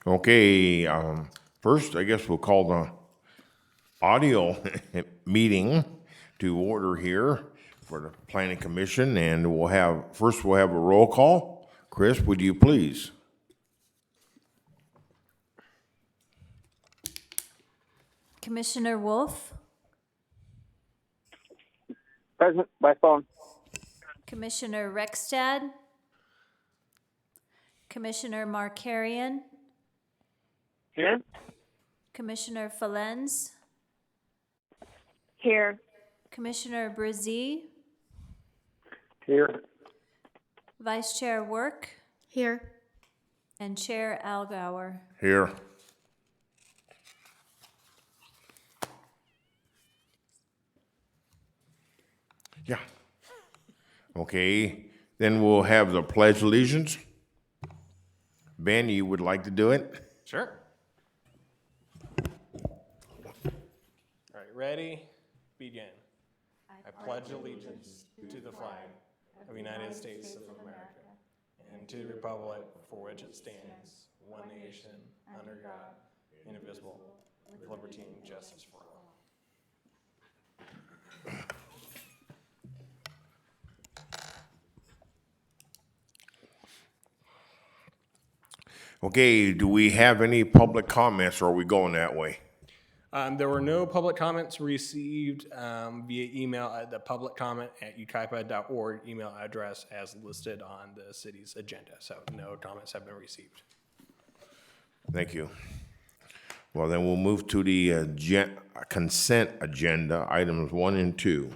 Okay, first, I guess we'll call the audio meeting to order here for the Planning Commission, and we'll have a roll call. Chris, would you please? Commissioner Wolf, Present by phone. Commissioner Rexstad, Commissioner Markarian, Here? Commissioner Falens, Here. Commissioner Brzee, Here. Vice Chair Work, Here. and Chair Algauer. Here. Yeah. Okay, then we'll have the Pledge of Allegiance. Ben, you would like to do it? Sure. All right, ready? Begin. I pledge allegiance to the flag of the United States of America and to the republic for which it stands, one nation, under God, indivisible, with liberty and justice for all. Okay, do we have any public comments, or are we going that way? There were no public comments received via email at the public comment at yucaipa.org email address as listed on the city's agenda. So no comments have been received. Thank you. Well, then we'll move to the consent agenda, items 1 and 2.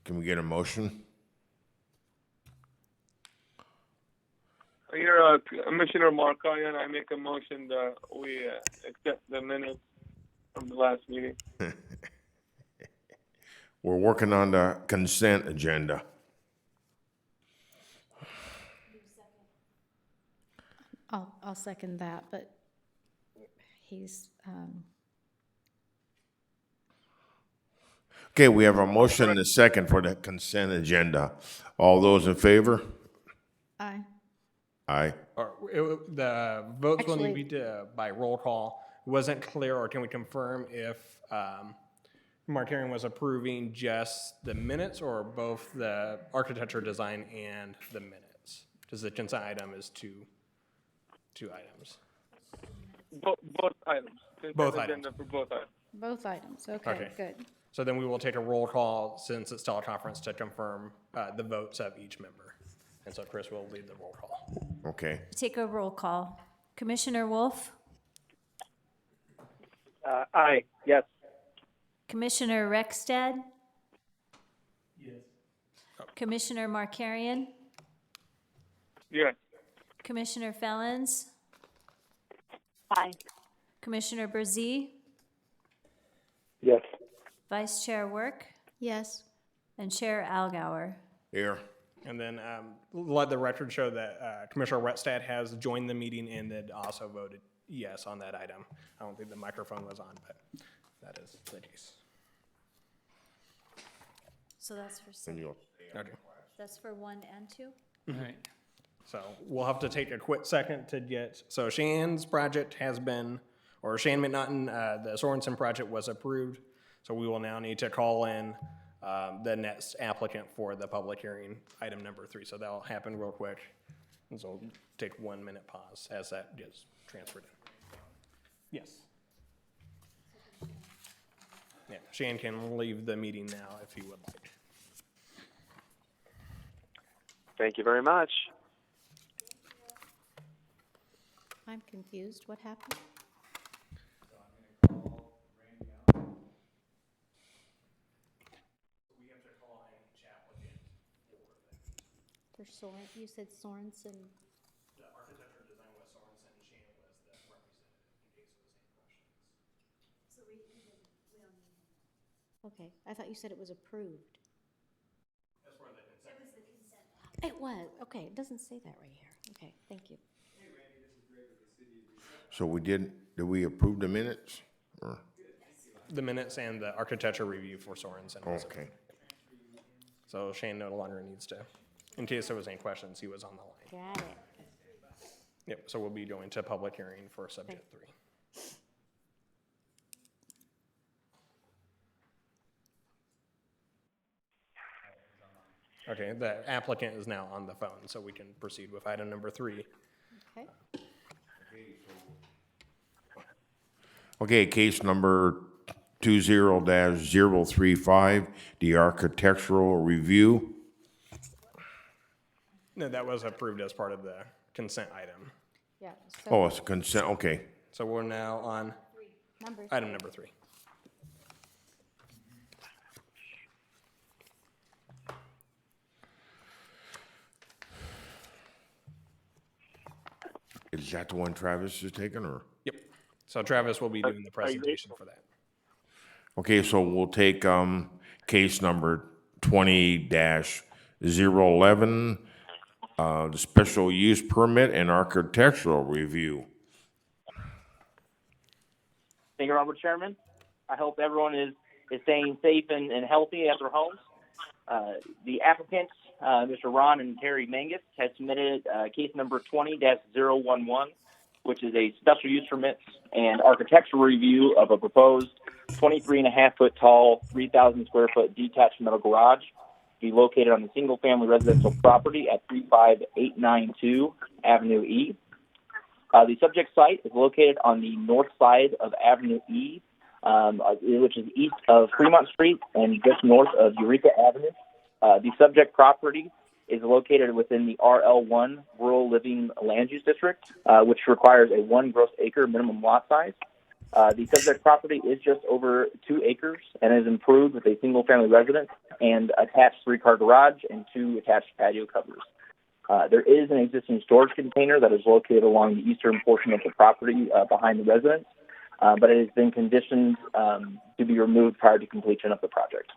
Can we get a motion? Here, Commissioner Markarian, I make a motion that we accept the minutes from the last meeting. We're working on the consent agenda. I'll second that, but he's, Okay, we have a motion and a second for the consent agenda. All those in favor? aye. Aye. The votes will Actually- need to be by roll call. It wasn't clear, or can we confirm if Markarian was approving just the minutes or both the architecture design and the minutes? Because the consent item is two items. Both items. Both Consent items. agenda for both items. Both items, okay, Okay. good. So then we will take a roll call since it's teleconference to confirm the votes of each member. And so Chris will lead the roll call. Okay. Take a roll call. Commissioner Wolf, Aye. Yes. Commissioner Rexstad? Yes. Commissioner Markarian? Yes. Commissioner Falens? Aye. Commissioner Brzee? Yes. Vice Chair Work? Yes. And Chair Algauer. Here. And then let the record show that Commissioner Rexstad has joined the meeting and then also voted yes on that item. I don't think the microphone was on, but that is the case. So that's for And you'll- Okay. that's for 1 and 2? All right. So we'll have to take a quick second to get, so Shan's project has been, or Shan McNaughton, the Sorensen project was approved. So we will now need to call in the next applicant for the public hearing, item number 3. So that'll happen real quick. And so we'll take 1 minute pause as that gets transferred in. Yes. Yeah, Shan can leave the meeting now if he would like. Thank you very much. I'm confused, what happened? For Soren, you said Sorensen, The architecture design was Sorensen, and Shan was the representative in case there was any questions. okay, I thought you said it was approved. That's where the consent. It was, okay, it doesn't say that right here, okay, thank you. So did we approve the minutes? Or- The minutes and the architecture review for Sorensen. was Okay. So Shane no longer needs to, in case there was any questions, he was on the line. Got it. Yep, so we'll be going to public hearing for subject 3. Okay, the applicant is now on the phone, so we can proceed with item number 3. Okay. Okay, case number 20-035, the architectural review. No, that was approved as part of the consent item. Yeah, Oh, so it's consent, okay. So we're now on item number 3. Is that the one Travis is taking, or? Yep. So Travis will be doing the presentation for that. Okay, so we'll take, case number 20-011, the special use permit and architectural review. Thank you, Robert Chairman. I hope everyone is staying safe and healthy at their homes. The applicants, Mr. Ron and Teri Mangus, has submitted case number 20-011, which is a special use permit and architectural review of a proposed 23.5-foot tall, 3,000 square foot detached metal garage to be located on the single family residential property at 35892 Avenue E. The subject site is located on the north side of Avenue E, which is east of Fremont Street and just north of Yucaipa Avenue. The subject property is located within the RL1 Rural Living Land Use District, which requires a 1 gross acre minimum lot size. The subject property is just over 2 acres and is improved with a single-family residence and attached 3-car garage and 2 attached patio covers. There is an existing storage container that is located along the eastern portion of the property behind the residence, but it has been conditioned to be removed prior to completion of the project.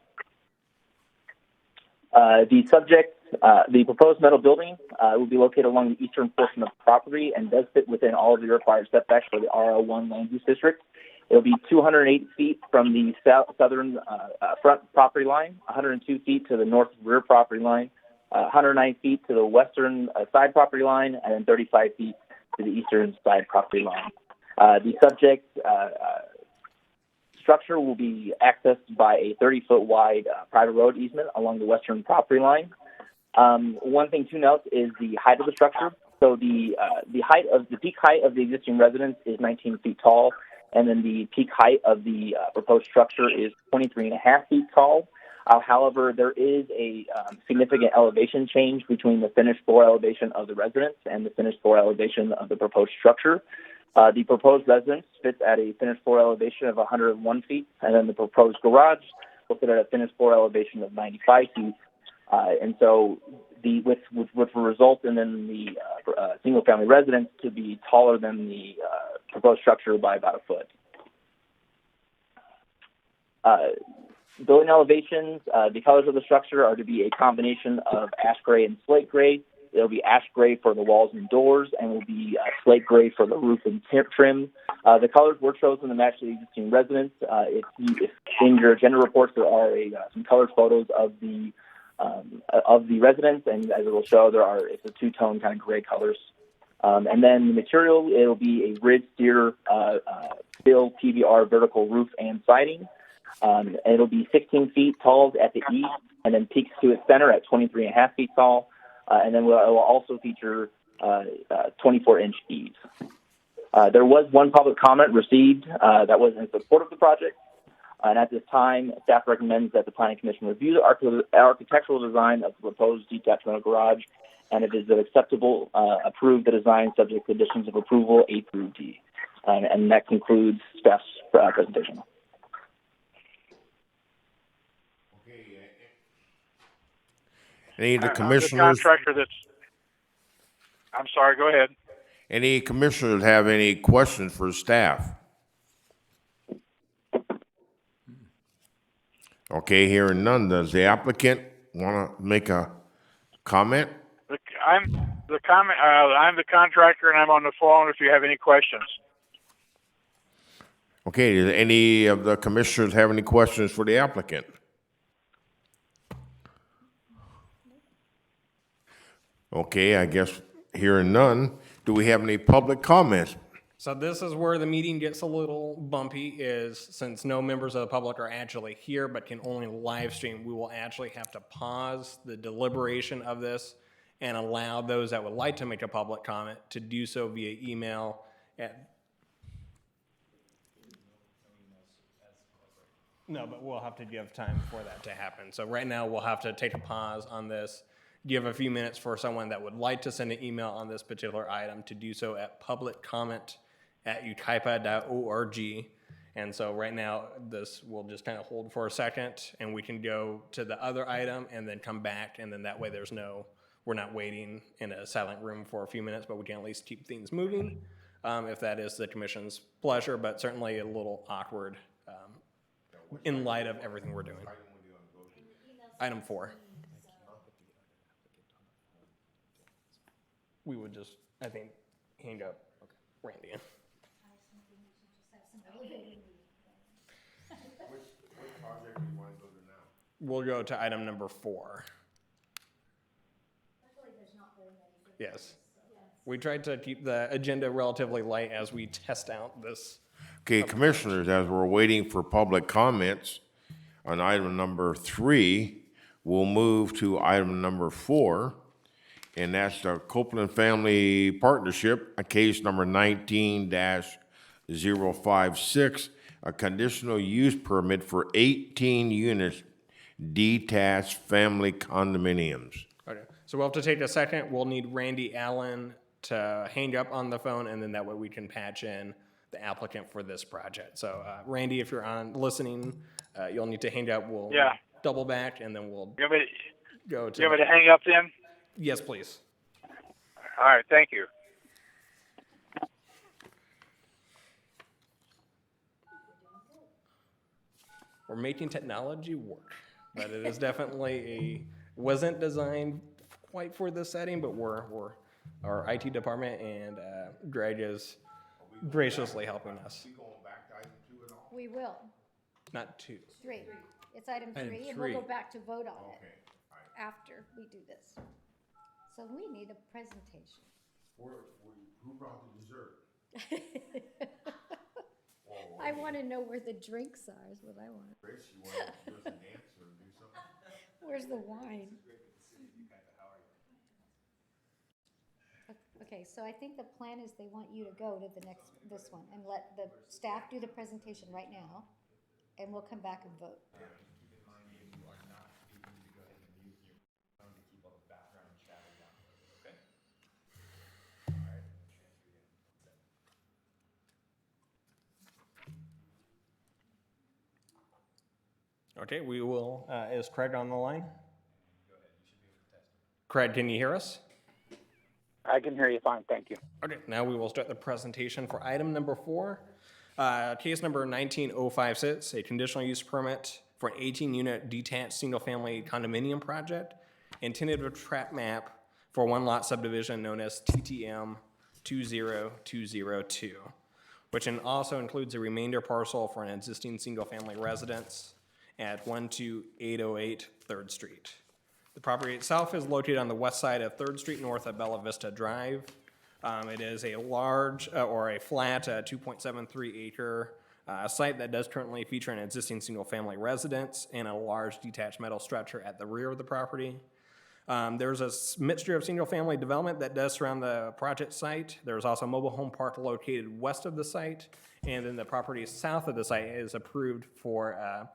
The proposed metal building will be located along the eastern portion of the property and does fit within all of the required setbacks for the RL1 land use district. It will be 208 feet from the southern front property line, 102 feet to the north rear property line, 109 feet to the western side property line, and then 35 feet to the eastern side property line. The subject structure will be accessed by a 30-foot wide private road easement along the western property line. One thing to note is the height of the structure. So the peak height of the existing residence is 19 feet tall, and then the peak height of the proposed structure is 23.5 feet tall. However, there is a significant elevation change between the finished floor elevation of the residence and the finished floor elevation of the proposed structure. The proposed residence fits at a finished floor elevation of 101 feet, and then the proposed garage will fit at a finished floor elevation of 95 feet. And so, which will result in then the single-family residence to be taller than the proposed structure by about a foot. Building elevations, the colors of the structure are to be a combination of ash gray and slate gray. It'll be ash gray for the walls and doors, and will be slate gray for the roof and trim. The colors were chosen to match the existing residence. If in your agenda reports, there are some colored photos of the residence, and as it will show, it's a two-tone kind of gray colors. And then the material, it'll be a grid steer steel PVR vertical roof and siding. And it'll be 16 feet tall at the east, and then peaks to its center at 23.5 feet tall. And then it will also feature 24-inch eaves. There was one public comment received that was in support of the project. And at this time, staff recommends that the Planning Commission review the architectural design of the proposed detached metal garage, and if it is acceptable, approve the design subject to conditions of approval A through D. And that concludes staff's presentation. Any of the I'm the commissioners, contractor I'm sorry, go ahead. any commissioners have any questions for staff? Okay, hearing none, does the applicant want to make a comment? I'm the contractor and I'm on the phone if you have any questions. Okay, does any of the commissioners have any questions for the applicant? Okay, I guess hearing none, Do we have any public comments? So this is where the meeting gets a little bumpy, is since no members of the public are actually here but can only live stream, we will actually have to pause the deliberation of this and allow those that would like to make a public comment to do so via email at. No, but we'll have to give time for that to happen. So right now, we'll have to take a pause on this, give a few minutes for someone that would like to send an email on this particular item to do so at publiccomment@yucaipa.org. And so right now, this will just kind of hold for a second, and we can go to the other item and then come back, and then that way we're not waiting in a silent room for a few minutes, but we can at least keep things moving, if that is the commission's pleasure, but certainly a little awkward in light of everything we're doing. Item 4. We would just, I think, hang up Randy. Which project do you want to go to now? We'll go to item number 4. Yes. We tried to keep the agenda relatively light as we test out this. Okay, commissioners, as we're waiting for public comments on item number 3, we'll move to item number 4, and that's the Copelan Family Partnership, case number 19-056, a conditional use permit for 18 units detached family condominiums. Okay, so we'll have to take a second. We'll need Randy Allen to hang up on the phone, and then that way we can patch in the applicant for this project. So Randy, if you're on listening, you'll need to hang up. We'll double back, and then we'll You want me go to. you want me to hang up then? Yes, please. All right, thank you. We're making technology work, but it is definitely wasn't designed quite for this setting, but we're our IT department and Greg is graciously helping us. We will. Not 2. 3. It's item 3, and three. we'll go back to vote on it after we do this. So we need a presentation. Who brought the dessert? I want to know where the drinks are, is what I want. Chris, you want to do a dance or do something? Where's the wine? Okay, so I think the plan is they want you to go to this one, and let the staff do the presentation right now, and we'll come back and vote. Okay, we will. Is Craig on the line? Craig, can you hear us? I can hear you fine, thank you. Okay, now we will start the presentation for item number 4. Case number 19056, a conditional use permit for an 18-unit detached single-family condominium project and tentative tract map for one lot subdivision known as TTM 20202, which also includes a remainder parcel for an existing single-family residence at 12808 3rd Street. The property itself is located on the west side of 3rd Street north of Bella Vista Drive. It is a large or a flat 2.73 acre site that does currently feature an existing single-family residence and a large detached metal structure at the rear of the property. There's a mixture of single-family development that does surround the project site. There's also a mobile home park located west of the site, and then the property south of the site is approved for a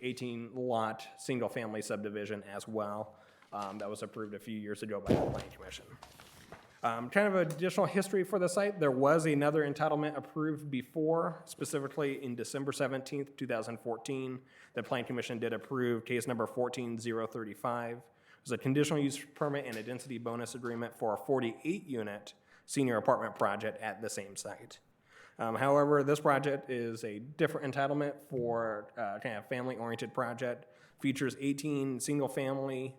18-lot single-family subdivision as well. That was approved a few years ago by the Planning Commission. Kind of additional history for the site, there was another entitlement approved before, specifically in December 17th, 2014. The Planning Commission did approve case number 14035. It was a conditional use permit and a density bonus agreement for a 48-unit senior apartment project at the same site. However, this project is a different entitlement for kind of family-oriented project, features 18 single-family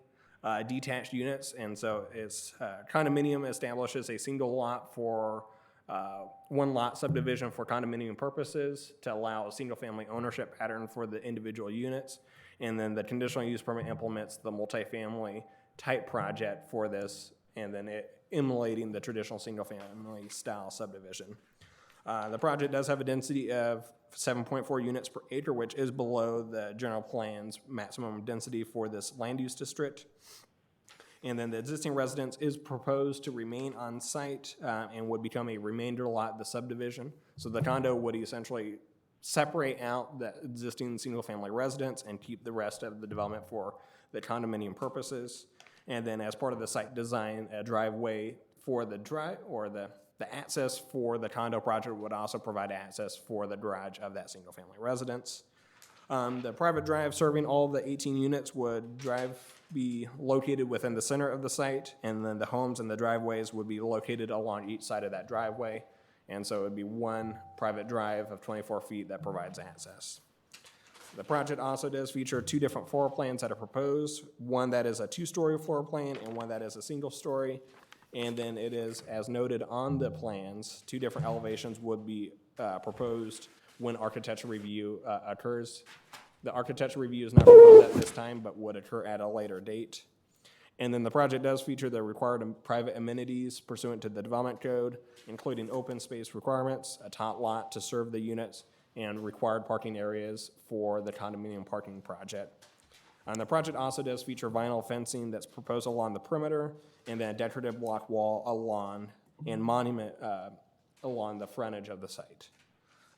detached units, and so its condominium establishes a single lot for one lot subdivision for condominium purposes to allow a single-family ownership pattern for the individual units, and then the conditional use permit implements the multifamily type project for this and then emulating the traditional single-family style subdivision. The project does have a density of 7.4 units per acre, which is below the general plan's maximum density for this land use district. And then the existing residence is proposed to remain on site and would become a remainder lot of the subdivision. So the condo would essentially separate out the existing single-family residence and keep the rest of the development for the condominium purposes. And then as part of the site design, a driveway for the the access for the condo project would also provide access for the garage of that single-family residence. The private drive serving all of the 18 units would be located within the center of the site, and then the homes and the driveways would be located along each side of that driveway. And so it would be one private drive of 24 feet that provides access. The project also does feature two different floor plans that are proposed, one that is a two-story floor plan and one that is a single story. And then it is, as noted on the plans, two different elevations would be proposed when architectural review occurs. The architectural review is not proposed at this time, but would occur at a later date. And then the project does feature the required private amenities pursuant to the development code, including open space requirements, a top lot to serve the units, and required parking areas for the condominium parking project. And the project also does feature vinyl fencing that's proposed along the perimeter, and then a decorative block wall along and monument along the frontage of the site.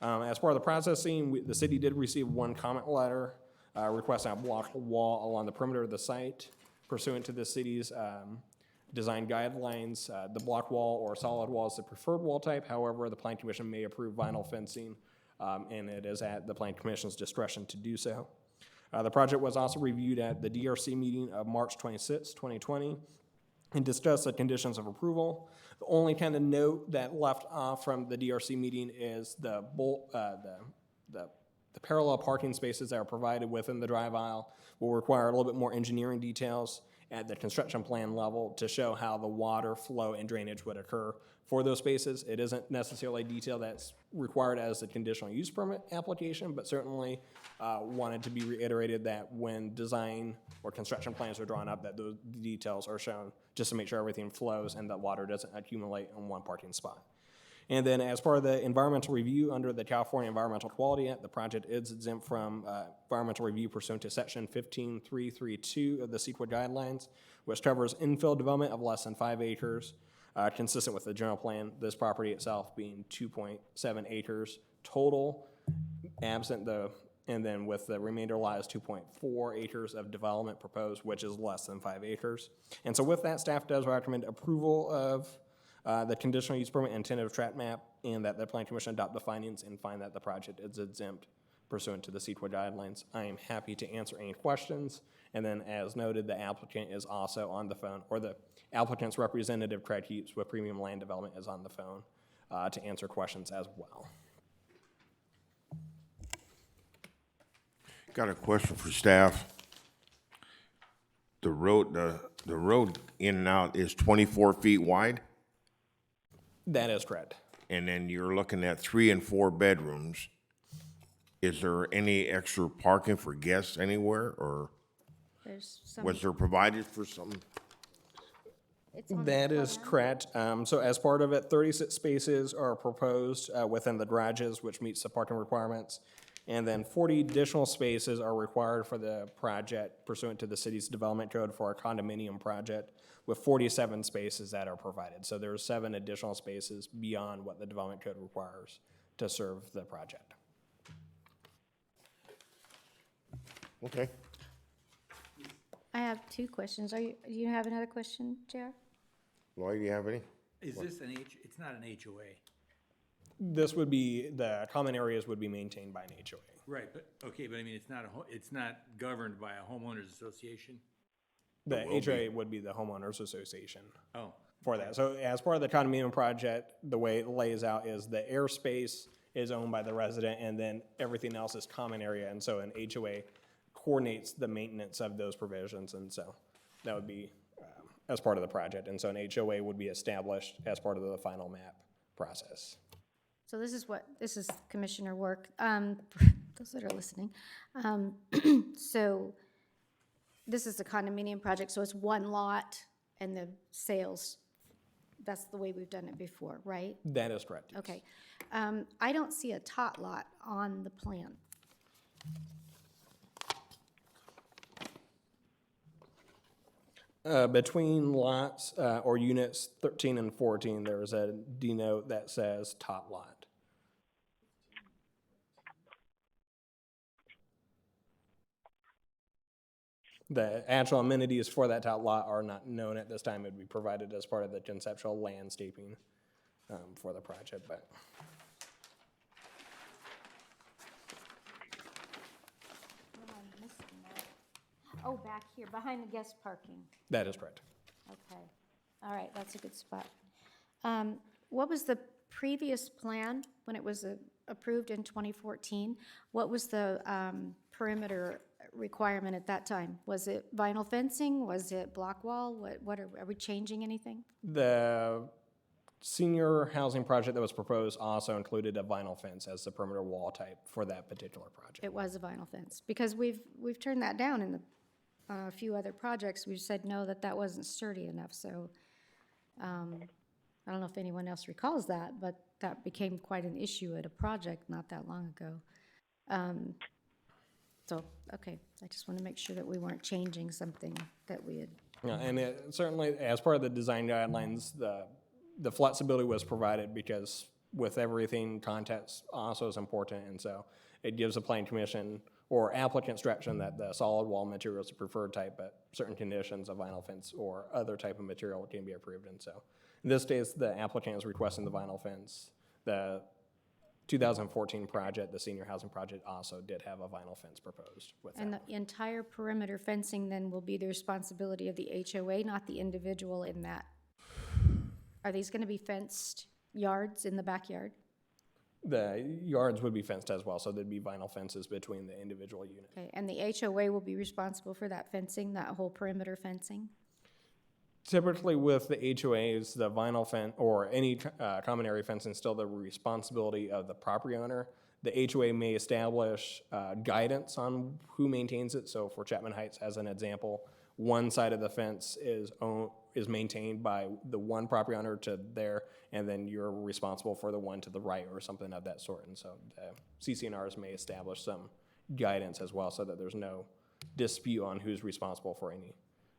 As part of the processing, the city did receive one comment letter requesting a block wall along the perimeter of the site. Pursuant to the city's design guidelines, the block wall or solid wall is the preferred wall type. However, the Plan Commission may approve vinyl fencing, and it is at the Plan Commission's discretion to do so. The project was also reviewed at the DRC meeting of March 26, 2020, and discussed the conditions of approval. The only kind of note that left off from the DRC meeting is the parallel parking spaces that are provided within the drive aisle will require a little bit more engineering details at the construction plan level to show how the water flow and drainage would occur for those spaces. It isn't necessarily detail that's required as a conditional use permit application, but certainly wanted to be reiterated that when design or construction plans are drawn up, that those details are shown just to make sure everything flows and that water doesn't accumulate in one parking spot. And then as part of the environmental review under the California Environmental Quality Act, the project is exempt from environmental review pursuant to section 15332 of the CEQA guidelines, which covers infill development of less than 5 acres, consistent with the general plan, this property itself being 2.7 acres total, absent and then with the remainder lot is 2.4 acres of development proposed, which is less than 5 acres. And so with that, staff does recommend approval of the conditional use permit and tentative tract map, and that the Plan Commission adopt the findings and find that the project is exempt pursuant to the CEQA guidelines. I am happy to answer any questions. And then as noted, the applicant is also on the phone, or the applicant's representative, Craig Heaps with Premium Land Development, is on the phone to answer questions as well. Got a question for staff. The road in and out is 24 feet wide, That is correct. and then you're looking at 3 and 4 bedrooms. Is there any extra parking for guests anywhere, or There's some, was there provided for some? It's on That the is plan. correct. So as part of it, 36 spaces are proposed within the garages, which meets the parking requirements. And then 40 additional spaces are required for the project pursuant to the city's development code for a condominium project, with 47 spaces that are provided. So there's 7 additional spaces beyond what the development code requires to serve the project. Okay. I have 2 questions. Do you have another question, JR? Lloyd, do you have any? Is this it's not an HOA? This would be, the common areas would be maintained by an HOA. Right, but I mean, it's not governed by a homeowners association? The HOA would be the homeowners association Oh, for that. So as part of the condominium project, the way it lays out is the airspace is owned by the resident, and then everything else is common area. And so an HOA coordinates the maintenance of those provisions, and so that would be as part of the project. And so an HOA would be established as part of the final map process. So this is commissioner work, those that are listening. So this is a condominium project, so it's one lot and the sales, that's the way we've done it before, right? That is correct. Yes. Okay. I don't see a tot lot on the plan. Between lots or units 13 and 14, there is a denote that says tot lot. The actual amenities for that tot lot are not known at this time. It would be provided as part of the conceptual landscaping for the project, but. What am I missing there? Oh, back here, behind the guest parking. That is correct. Okay. All right, that's a good spot. What was the previous plan when it was approved in 2014? What was the perimeter requirement at that time? Was it vinyl fencing? Was it block wall? What are we changing anything? The senior housing project that was proposed also included a vinyl fence as the perimeter wall type for that particular project. It was a vinyl fence, because we've turned that down in a few other projects. We've said no, that wasn't sturdy enough, so I don't know if anyone else recalls that, but that became quite an issue at a project not that long ago. So, okay, I just want to make sure that we weren't changing something that we had. Yeah, and it, certainly as part of the design guidelines, the flexibility was provided because with everything, context also is important, and so it gives the planning commission or applicant's direction that the solid wall material is the preferred type, but certain conditions of vinyl fence or other type of material can be approved. And so in this case, the applicant is requesting the vinyl fence. The 2014 project, the senior housing project, also did have a vinyl fence proposed with And that. the entire perimeter fencing then will be the responsibility of the HOA, not the individual in that. Are these going to be fenced yards in the backyard? The yards would be fenced as well, so there'd be vinyl fences between the individual units. Okay, and the HOA will be responsible for that fencing, that whole perimeter fencing? Typically with the HOAs, the vinyl fence or any common area fencing is still the responsibility of the property owner. The HOA may establish guidance on who maintains it. So for Chapman Heights, as an example, one side of the fence is maintained by the one property owner to there, and then you're responsible for the one to the right or something of that sort. And so CCNRs may establish some guidance as well so that there's no dispute on who's responsible for any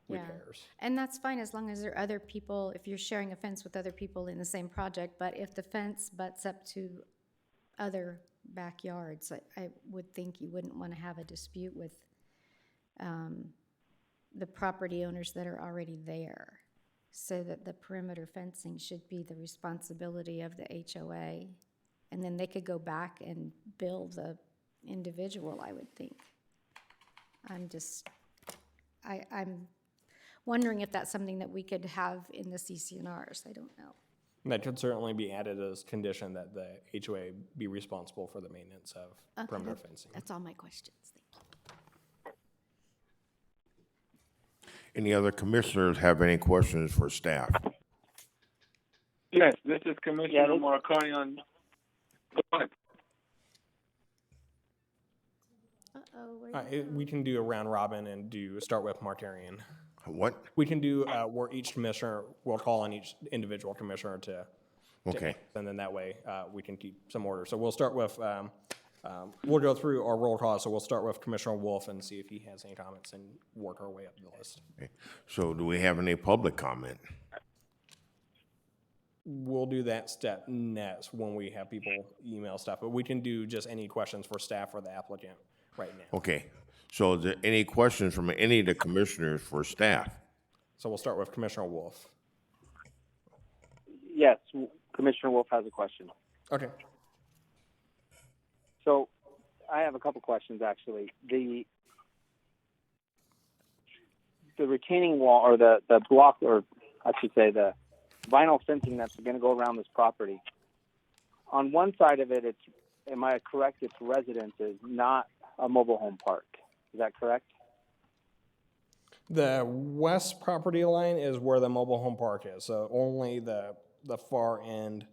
repairs. And that's fine as long as there are other people, if you're sharing a fence with other people in the same project, but if the fence butts up to other backyards, I would think you wouldn't want to have a dispute with the property owners that are already there. So that the perimeter fencing should be the responsibility of the HOA. And then they could go back and build the individual, I would think. I'm wondering if that's something that we could have in the CCNRs. I don't know. And that could certainly be added as condition that the HOA be responsible for the maintenance of perimeter fencing. That's all my questions. Thank you. Any other commissioners have any questions for staff? Yes, this is Commissioner Marconian. Go ahead. We can do a round robin and start with Martarian. What? We can do where each commissioner, we'll call on each individual commissioner to Okay. and then that way we can keep some order. So we'll start with, we'll go through our roll call. So we'll start with Commissioner Wolf and see if he has any comments and work our way up the list. Okay. So do we have any public comment? We'll do that step next when we have people email stuff, but we can do just any questions for staff or the applicant right now. Okay. So is there any questions from any of the commissioners for staff? So we'll start with Commissioner Wolf. Yes, Commissioner Wolf has a question. Okay. So I have a couple questions, actually. The retaining wall, or the block, or I should say the vinyl fencing that's going to go around this property, on one side of it, am I correct, it's residences, not a mobile home park. Is that correct? The west property line is where the mobile home park is, so only the far end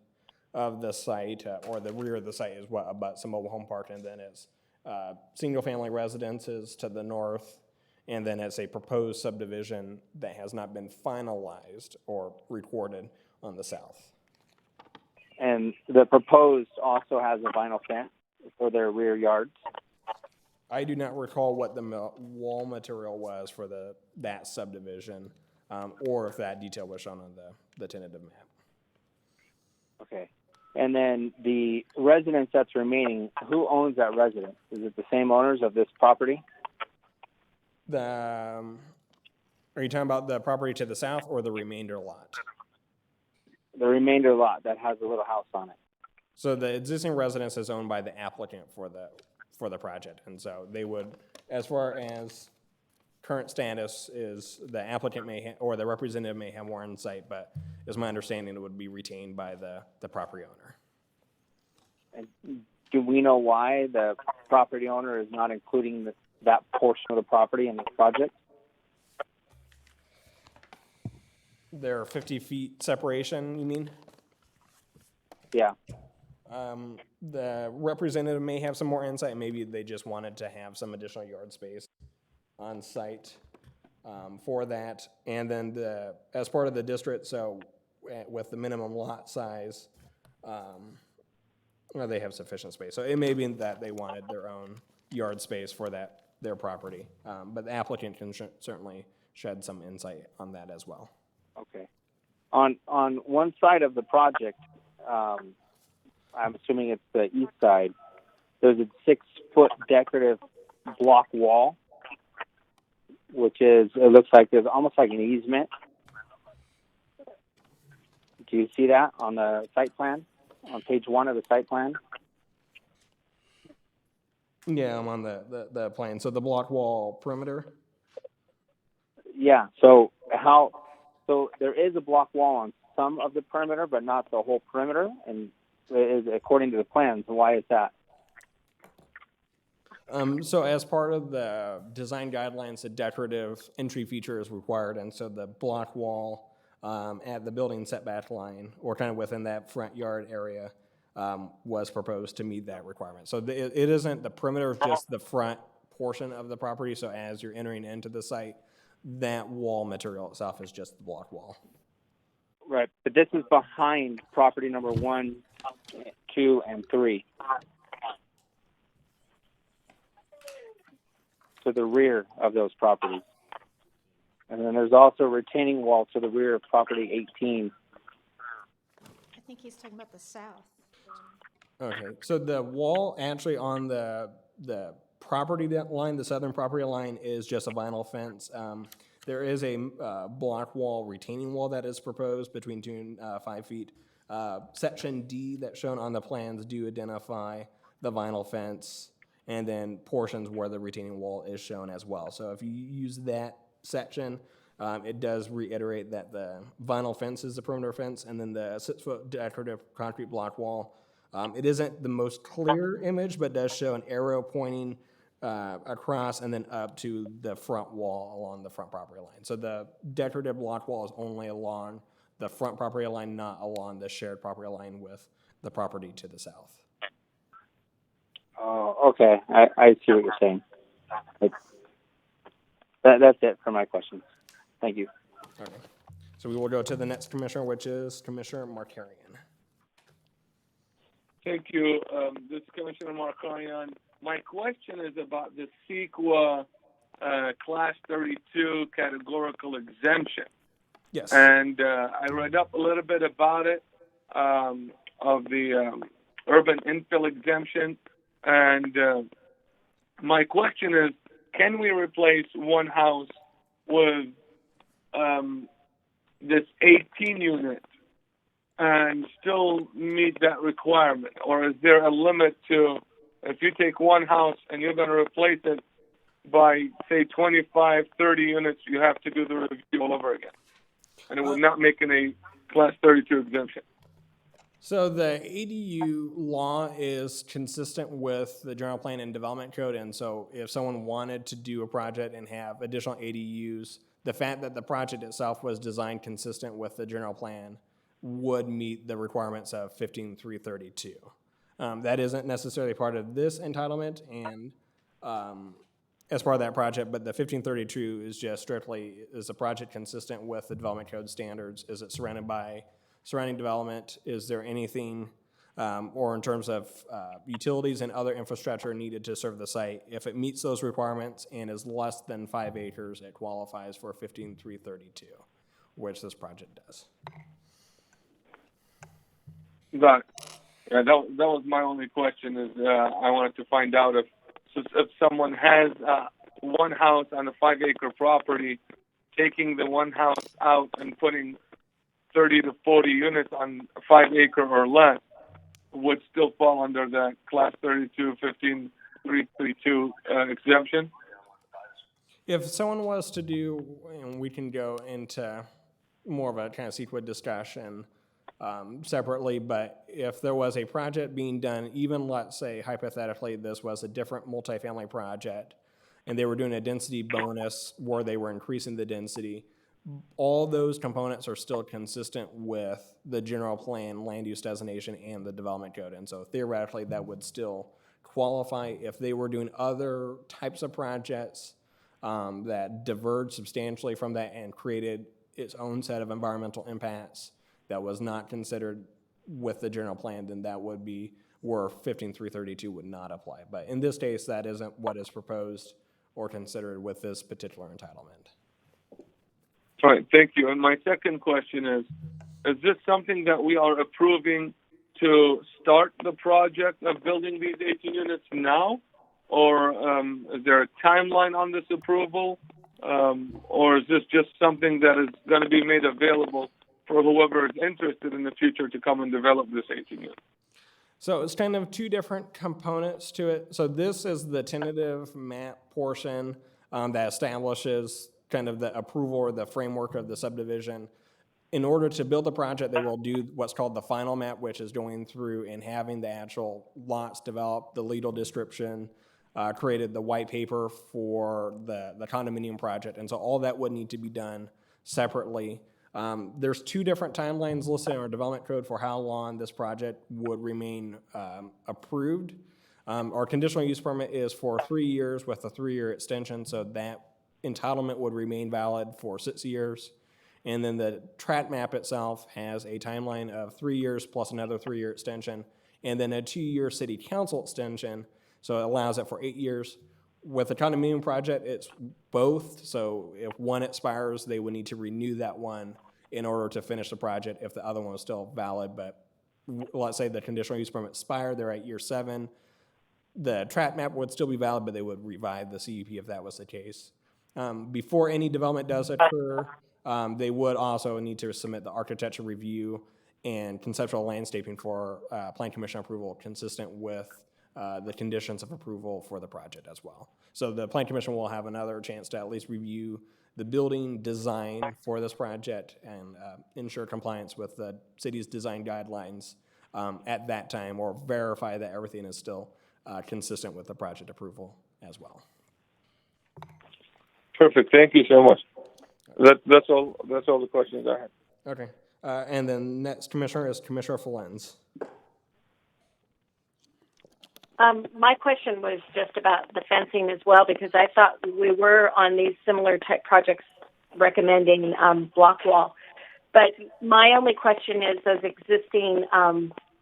of the site or the rear of the site is what abuts the mobile home park, and then it's single-family residences to the north and then it's a proposed subdivision that has not been finalized or recorded on the south. And the proposed also has a vinyl fence for their rear yards. I do not recall what the wall material was for that subdivision, or if that detail was shown on the tentative map. Okay. And then the residence that's remaining, who owns that residence? Is it the same owners of this property? Are you talking about the property to the south or the remainder lot? The remainder lot that has a little house on it. So the existing residence is owned by the applicant for the project, and so they would, as far as current status is, the applicant or the representative may have more insight, but is my understanding it would be retained by the property owner. And do we know why the property owner is not including that portion of the property in this project? Their 50 feet separation, you mean? Yeah. The representative may have some more insight. Maybe they just wanted to have some additional yard space on site for that. And then as part of the district, so with the minimum lot size, they have sufficient space. So it may be that they wanted their own yard space for their property. But the applicant can certainly shed some insight on that as well. Okay. On one side of the project, I'm assuming it's the east side, there's a 6-foot decorative block wall, it looks like there's almost like an easement. Do you see that on the site plan, on page 1 of the site plan? Yeah, I'm on the plan. So the block wall perimeter? Yeah, so there is a block wall on some of the perimeter, but not the whole perimeter, and it is according to the plans. Why is that? So as part of the design guidelines, the decorative entry feature is required, and so the block wall at the building setback line, or kind of within that front yard area, was proposed to meet that requirement. So it isn't the perimeter, just the front portion of the property. So as you're entering into the site, that wall material itself is just the block wall. Right, but this is behind property number 1, 2, and 3. To the rear of those properties. And then there's also a retaining wall to the rear of property 18. I think he's talking about the south. Okay, so the wall actually on the property line, the southern property line, is just a vinyl fence. There is a block wall, retaining wall that is proposed between 2 and 5 feet. Section D that's shown on the plans do identify the vinyl fence, and then portions where the retaining wall is shown as well. So if you use that section, it does reiterate that the vinyl fence is the perimeter fence, and then the 6-foot decorative concrete block wall. It isn't the most clear image, but does show an arrow pointing across and then up to the front wall along the front property line. So the decorative block wall is only along the front property line, not along the shared property line with the property to the south. Oh, okay. I see what you're saying. That's it for my questions. Thank you. Okay. So we will go to the next commissioner, which is Commissioner Markarian. Thank you. This is Commissioner Markarian. My question is about the CEQA Class 32 categorical exemption. Yes. And I read up a little bit about it, of the urban infill exemption. And my question is, can we replace one house with this 18 unit and still meet that requirement? Or is there a limit to, if you take one house and you're going to replace it by, say, 25, 30 units, you have to do the review all over again? And it will not make a Class 32 exemption. So the ADU law is consistent with the General Plan and Development Code, and so if someone wanted to do a project and have additional ADUs, the fact that the project itself was designed consistent with the General Plan would meet the requirements of 15332. That isn't necessarily part of this entitlement, as part of that project, but the 1532 is just strictly, is the project consistent with the development code standards? Is it surrounded by surrounding development? Is there anything, or in terms of utilities and other infrastructure needed to serve the site? If it meets those requirements and is less than 5 acres, it qualifies for 15332, which this project does. Got it. Yeah, that was my only question. Is I wanted to find out if someone has one house on a 5 acre property, taking the one house out and putting 30 to 40 units on 5 acre or less would still fall under the Class 32 15332 exemption. If someone was to do, and we can go into more of a kind of CEQA discussion separately, but if there was a project being done, even let's say hypothetically this was a different multifamily project, and they were doing a density bonus where they were increasing the density, all those components are still consistent with the general plan, land use designation, and the development code. And so theoretically, that would still qualify. If they were doing other types of projects that diverged substantially from that and created its own set of environmental impacts that was not considered with the general plan, then that would be where 15332 would not apply. But in this case, that isn't what is proposed or considered with this particular entitlement. All right, thank you. And my second question is this something that we are approving to start the project of building these 18 units now? Or is there a timeline on this approval? Or is this just something that is going to be made available for whoever is interested in the future to come and develop this 18 units? So it's kind of two different components to it. So this is the tentative map portion that establishes kind of the approval or the framework of the subdivision. In order to build the project, they will do what's called the final map, which is going through and having the actual lots developed, the legal description, created the white paper for the condominium project. And so all that would need to be done separately. There's two different timelines listed in our development code for how long this project would remain approved. Our conditional use permit is for 3 years with a 3-year extension, so that entitlement would remain valid for 6 years. And then the tract map itself has a timeline of 3 years plus another 3-year extension, and then a 2-year city council extension, so it allows it for 8 years. With the condominium project, it's both, so if one expires, they would need to renew that one in order to finish the project if the other one was still valid. But let's say the conditional use permit expired, they're at year 7. The tract map would still be valid, but they would revive the CUP if that was the case. Before any development does occur, they would also need to submit the architecture review and conceptual landscaping for Plan Commission approval consistent with the conditions of approval for the project as well. So the Plan Commission will have another chance to at least review the building design for this project and ensure compliance with the city's design guidelines at that time, or verify that everything is still consistent with the project approval as well. Perfect. Thank you so much. That's all the questions I had. Okay. And then next commissioner is Commissioner Flens. My question was just about the fencing as well, because I thought we were on these similar type projects recommending block wall. But my only question is those existing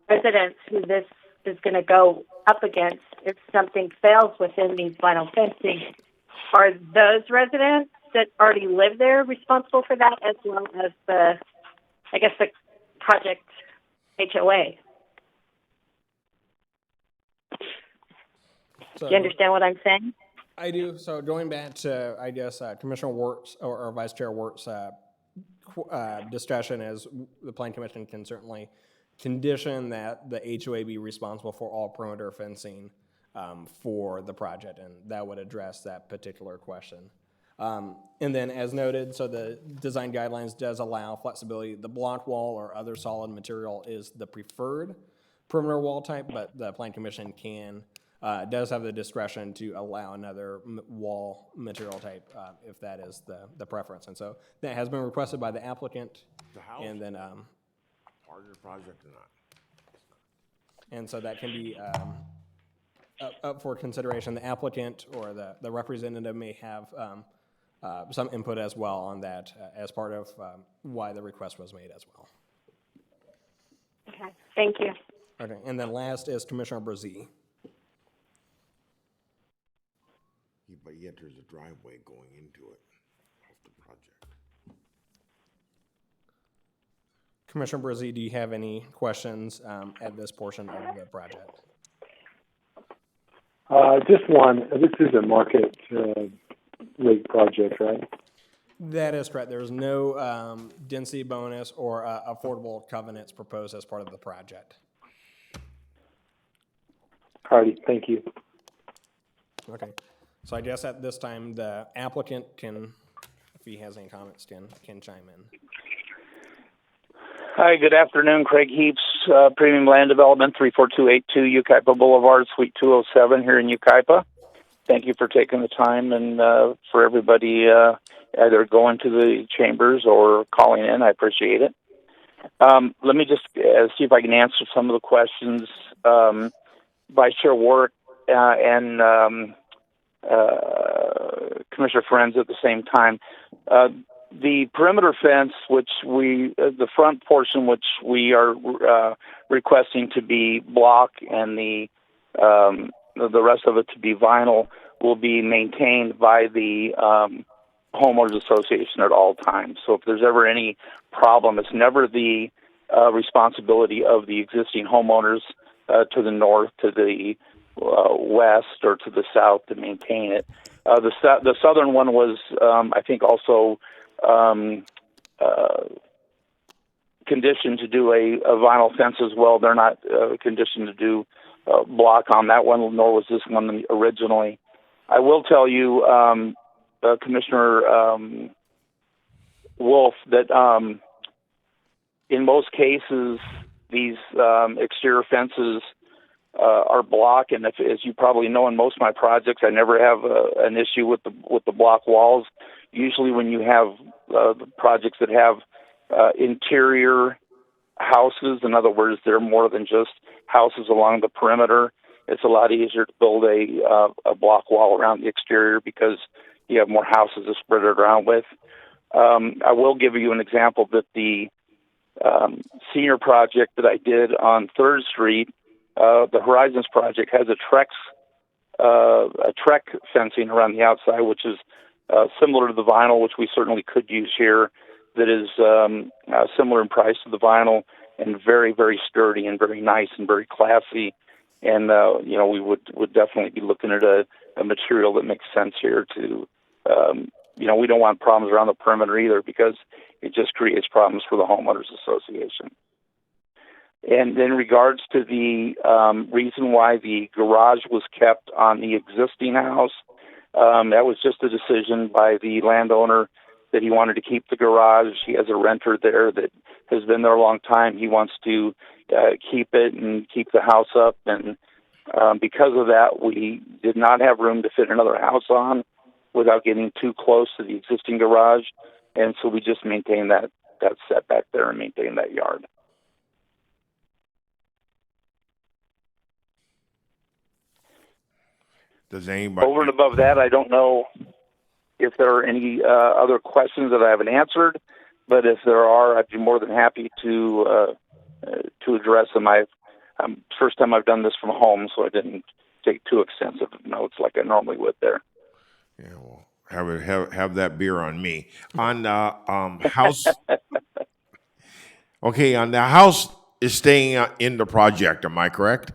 residents who this is going to go up against, if something fails within these vinyl fencing, are those residents that already live there responsible for that, as well as the project HOA? So, do you understand what I'm saying? I do. So going back to, I guess, Commissioner Wert's or Vice Chair Wert's discussion, is the Plan Commission can certainly condition that the HOA be responsible for all perimeter fencing for the project, and that would address that particular question. And then as noted, so the design guidelines does allow flexibility. The block wall or other solid material is the preferred perimeter wall type, but the Plan Commission does have the discretion to allow another wall material type if that is the preference. And so that has been requested by the applicant. The house and then part of the project or not? and so that can be up for consideration, the applicant or the representative may have some input as well on that as part of why the request was made as well. Okay, thank you. Okay, and then last is Commissioner Brzee. But yet there's a driveway going into it of the project. Commissioner Brzee, do you have any questions at this portion of the project? Just one. This is a market rate project, right? That is correct. There's no density bonus or affordable covenants proposed as part of the project. Alrighty, thank you. Okay. So I guess at this time, the applicant can, if he has any comments, can chime in. Hi, good afternoon. Craig Heaps, Premium Land Development, 34282 Yucaipa Boulevard, Suite 207 here in Yucaipa. Thank you for taking the time and for everybody either going to the chambers or calling in. I appreciate it. Let me just see if I can answer some of the questions by Chair Warwick and Commissioner Friends at the same time. The perimeter fence, the front portion, which we are requesting to be block, and the rest of it to be vinyl, will be maintained by the homeowners association at all times. So if there's ever any problem, it's never the responsibility of the existing homeowners to the north, to the west, or to the south to maintain it. The southern one was, I think, also conditioned to do a vinyl fence as well. They're not conditioned to do block on that one, nor was this one originally. I will tell you, Commissioner Wolf, that in most cases, these exterior fences are block, and as you probably know, in most of my projects, I never have an issue with the block walls. Usually, when you have projects that have interior houses, in other words, they're more than just houses along the perimeter, it's a lot easier to build a block wall around the exterior because you have more houses to spread it around with. I will give you an example that the senior project that I did on 3rd Street, the Horizons project, has a Trek fencing around the outside, which is similar to the vinyl, which we certainly could use here, that is similar in price to the vinyl and very, very sturdy and very nice and very classy. And, we would definitely be looking at a material that makes sense here to, we don't want problems around the perimeter either because it just creates problems for the homeowners association. And in regards to the reason why the garage was kept on the existing house, that was just a decision by the landowner that he wanted to keep the garage. He has a renter there that has been there a long time. He wants to keep it and keep the house up. And because of that, we did not have room to fit another house on without getting too close to the existing garage. And so we just maintained that setback there and maintained that yard. Does anybody... Over and above that, I don't know if there are any other questions that I haven't answered, but if there are, I'd be more than happy to address them. First time I've done this from home, so I didn't take too extensive notes like I normally would there. Yeah, well, have that beer on me. On the house... Okay, on the house is staying in the project, am I correct?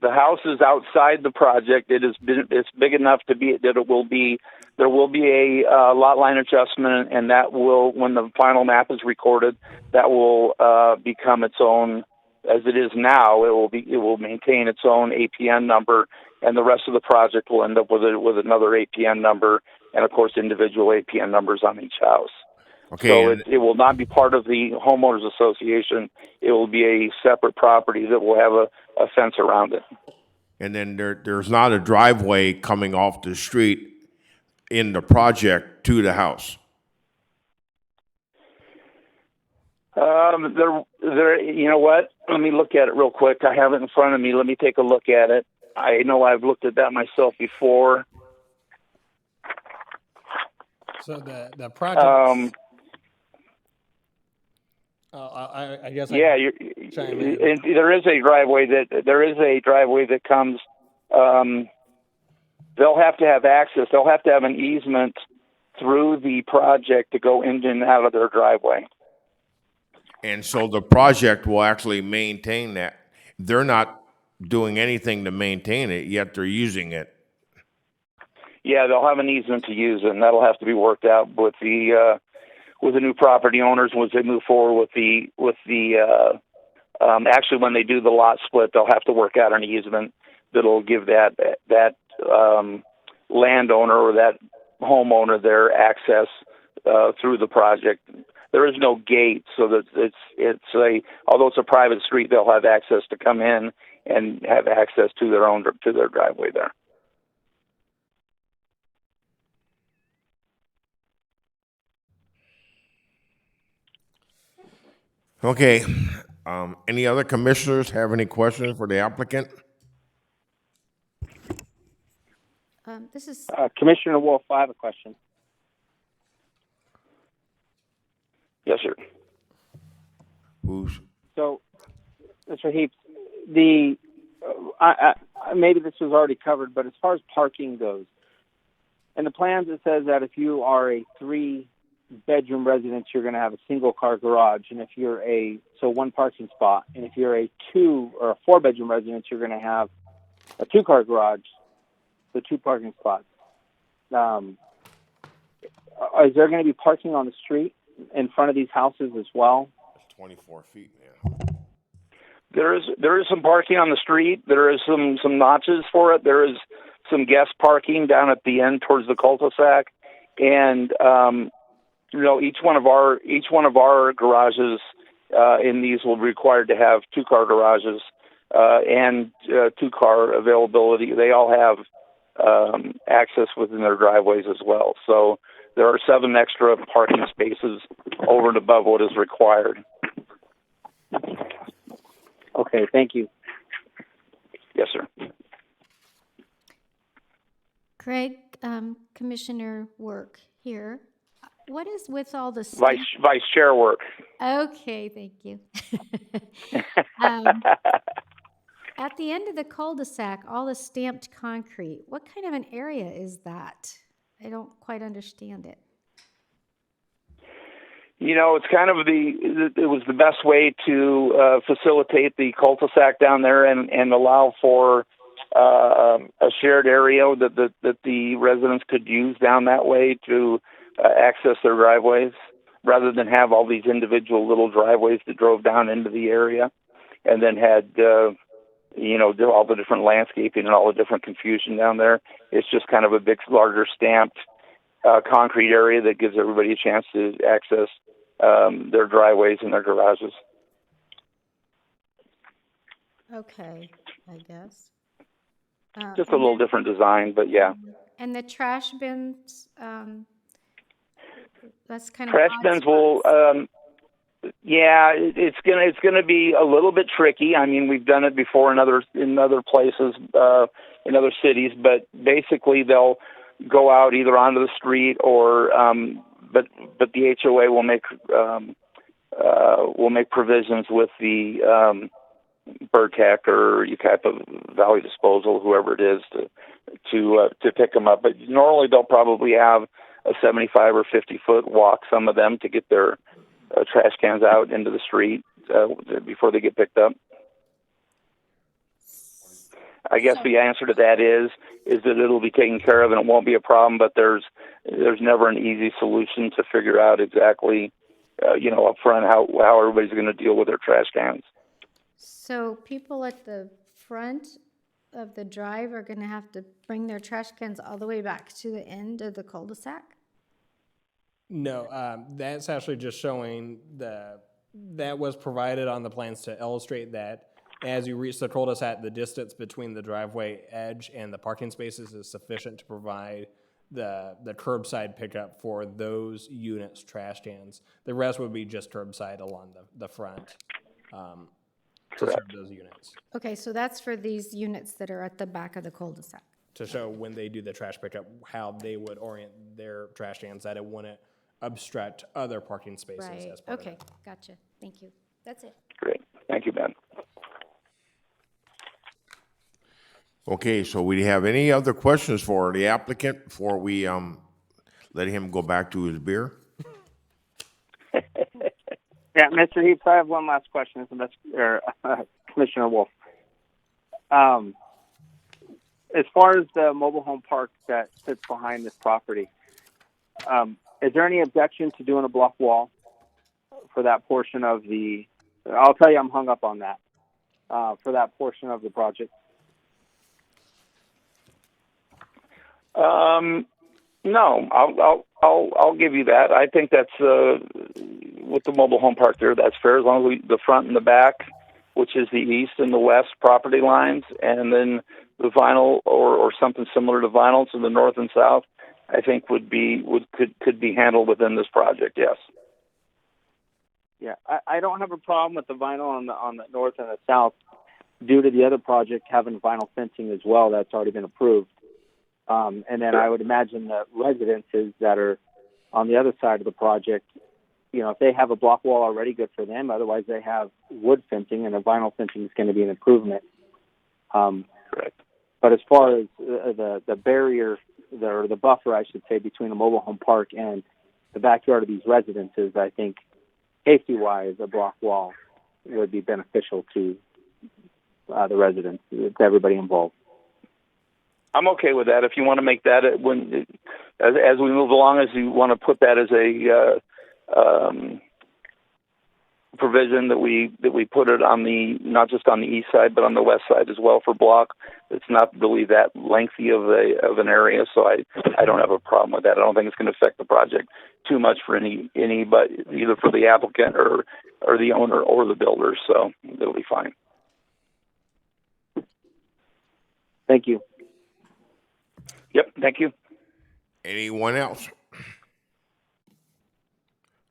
The house is outside the project. It's big enough to be that there will be a lot line adjustment, and that will, when the final map is recorded, that will become its own. As it is now, it will maintain its own APN number, and the rest of the project will end up with another APN number, and of course individual APN numbers on each house. Okay. So it will not be part of the homeowners association. It will be a separate property that will have a fence around it. And then there's not a driveway coming off the street in the project to the house. There. You know what? Let me look at it real quick. I have it in front of me. Let me take a look at it. I know I've looked at that myself before. So the project. I guess. Yeah, chime in. and there is a driveway that comes. They'll have to have access. They'll have to have an easement through the project to go in and out of their driveway. And so the project will actually maintain that. They're not doing anything to maintain it, yet they're using it. Yeah, they'll have an easement to use it, and that'll have to be worked out with the new property owners once they move forward with the actually when they do the lot split, they'll have to work out an easement that'll give that landowner or that homeowner their access through the project. There is no gate, so that although it's a private street, they'll have access to come in and have access to their driveway there. Okay, any other commissioners have any questions for the applicant? This is, Commissioner Wolf, I have a question. Yes, sir. Who's? So, Mr. Heaps, maybe this was already covered, but as far as parking goes, in the plans it says that if you are a 3-bedroom residence, you're going to have a single-car garage, and if you're one parking spot, and if you're a 2 or a 4-bedroom residence, you're going to have a 2-car garage, the 2 parking spots. Is there going to be parking on the street in front of these houses as well? 24 feet, man. There is some parking on the street. There is some notches for it. There is some guest parking down at the end towards the cul-de-sac, and each one of our garages in these will be required to have 2-car garages and 2-car availability. They all have access within their driveways as well. So there are 7 extra parking spaces over and above what is required. Okay, thank you. Yes, sir. Craig, Commissioner Work here. What is with all the Vice Chair Work. Okay, thank you. At the end of the cul-de-sac, all the stamped concrete, what kind of an area is that? I don't quite understand it. It's kind of it was the best way to facilitate the cul-de-sac down there and allow for a shared area that the residents could use down that way to access their driveways, rather than have all these individual little driveways that drove down into the area and then had all the different landscaping and all the different confusion down there. It's just kind of a big, larger stamped concrete area that gives everybody a chance to access their driveways and their garages. Okay, I guess. Just a little different design, but yeah. And the trash bins, that's kind of trash bins will. It's gonna be a little bit tricky. I mean, we've done it before in other places, in other cities, but basically they'll go out either onto the street or, but the HOA will make provisions with the Burtac or Yucaipa Valley Disposal, whoever it is, to pick them up. But normally they'll probably have a 75 or 50-foot walk, some of them, to get their trash cans out into the street before they get picked up. I guess the answer to that is that it'll be taken care of and it won't be a problem, but there's never an easy solution to figure out exactly, up front how everybody's going to deal with their trash cans. So people at the front of the drive are going to have to bring their trash cans all the way back to the end of the cul-de-sac? No, that's actually just showing that was provided on the plans to illustrate that as you reach the cul-de-sac, the distance between the driveway edge and the parking spaces is sufficient to provide the curbside pickup for those units' trash cans. The rest would be just curbside along the front. to serve Correct. those units, Okay, so that's for these units that are at the back of the cul-de-sac. to show when they do the trash pickup, how they would orient their trash cans, that it wouldn't obstruct other parking spaces Right, as part of okay, that. gotcha. Thank you. That's it. Great. Thank you, Ben. Okay, so we have any other questions for the applicant before we, let him go back to his beer? Yeah, Mr. Heaps, I have one last question. Commissioner Wolf. As far as the mobile home park that sits behind this property, is there any objection to doing a block wall for that portion of the? I'll tell you, I'm hung up on that for that portion of the project. No, I'll give you that. I think that's with the mobile home park there. That's fair as long as the front and the back, which is the east and the west property lines, and then the vinyl or something similar to vinyl to the north and south, I think could be handled within this project. Yes. Yeah, I don't have a problem with the vinyl on the north and the south due to the other project having vinyl fencing as well. That's already been approved. And then I would imagine the residences that are on the other side of the project, you know, if they have a block wall already, good for them. Otherwise, they have wood fencing, and a vinyl fencing is going to be an improvement. Correct. But as far as the barrier, or the buffer, I should say, between the mobile home park and the backyard of these residences, I think safety-wise, a block wall would be beneficial to the residents, to everybody involved. I'm okay with that. If you want to make that as we move along, as you want to put that as a provision that we put it on not just on the east side but on the west side as well for block. It's not really that lengthy of an area, so I don't have a problem with that. I don't think it's going to affect the project too much for any but either for the applicant or the owner or the builder. So it'll be fine. Thank you. Yep, thank you. Anyone else?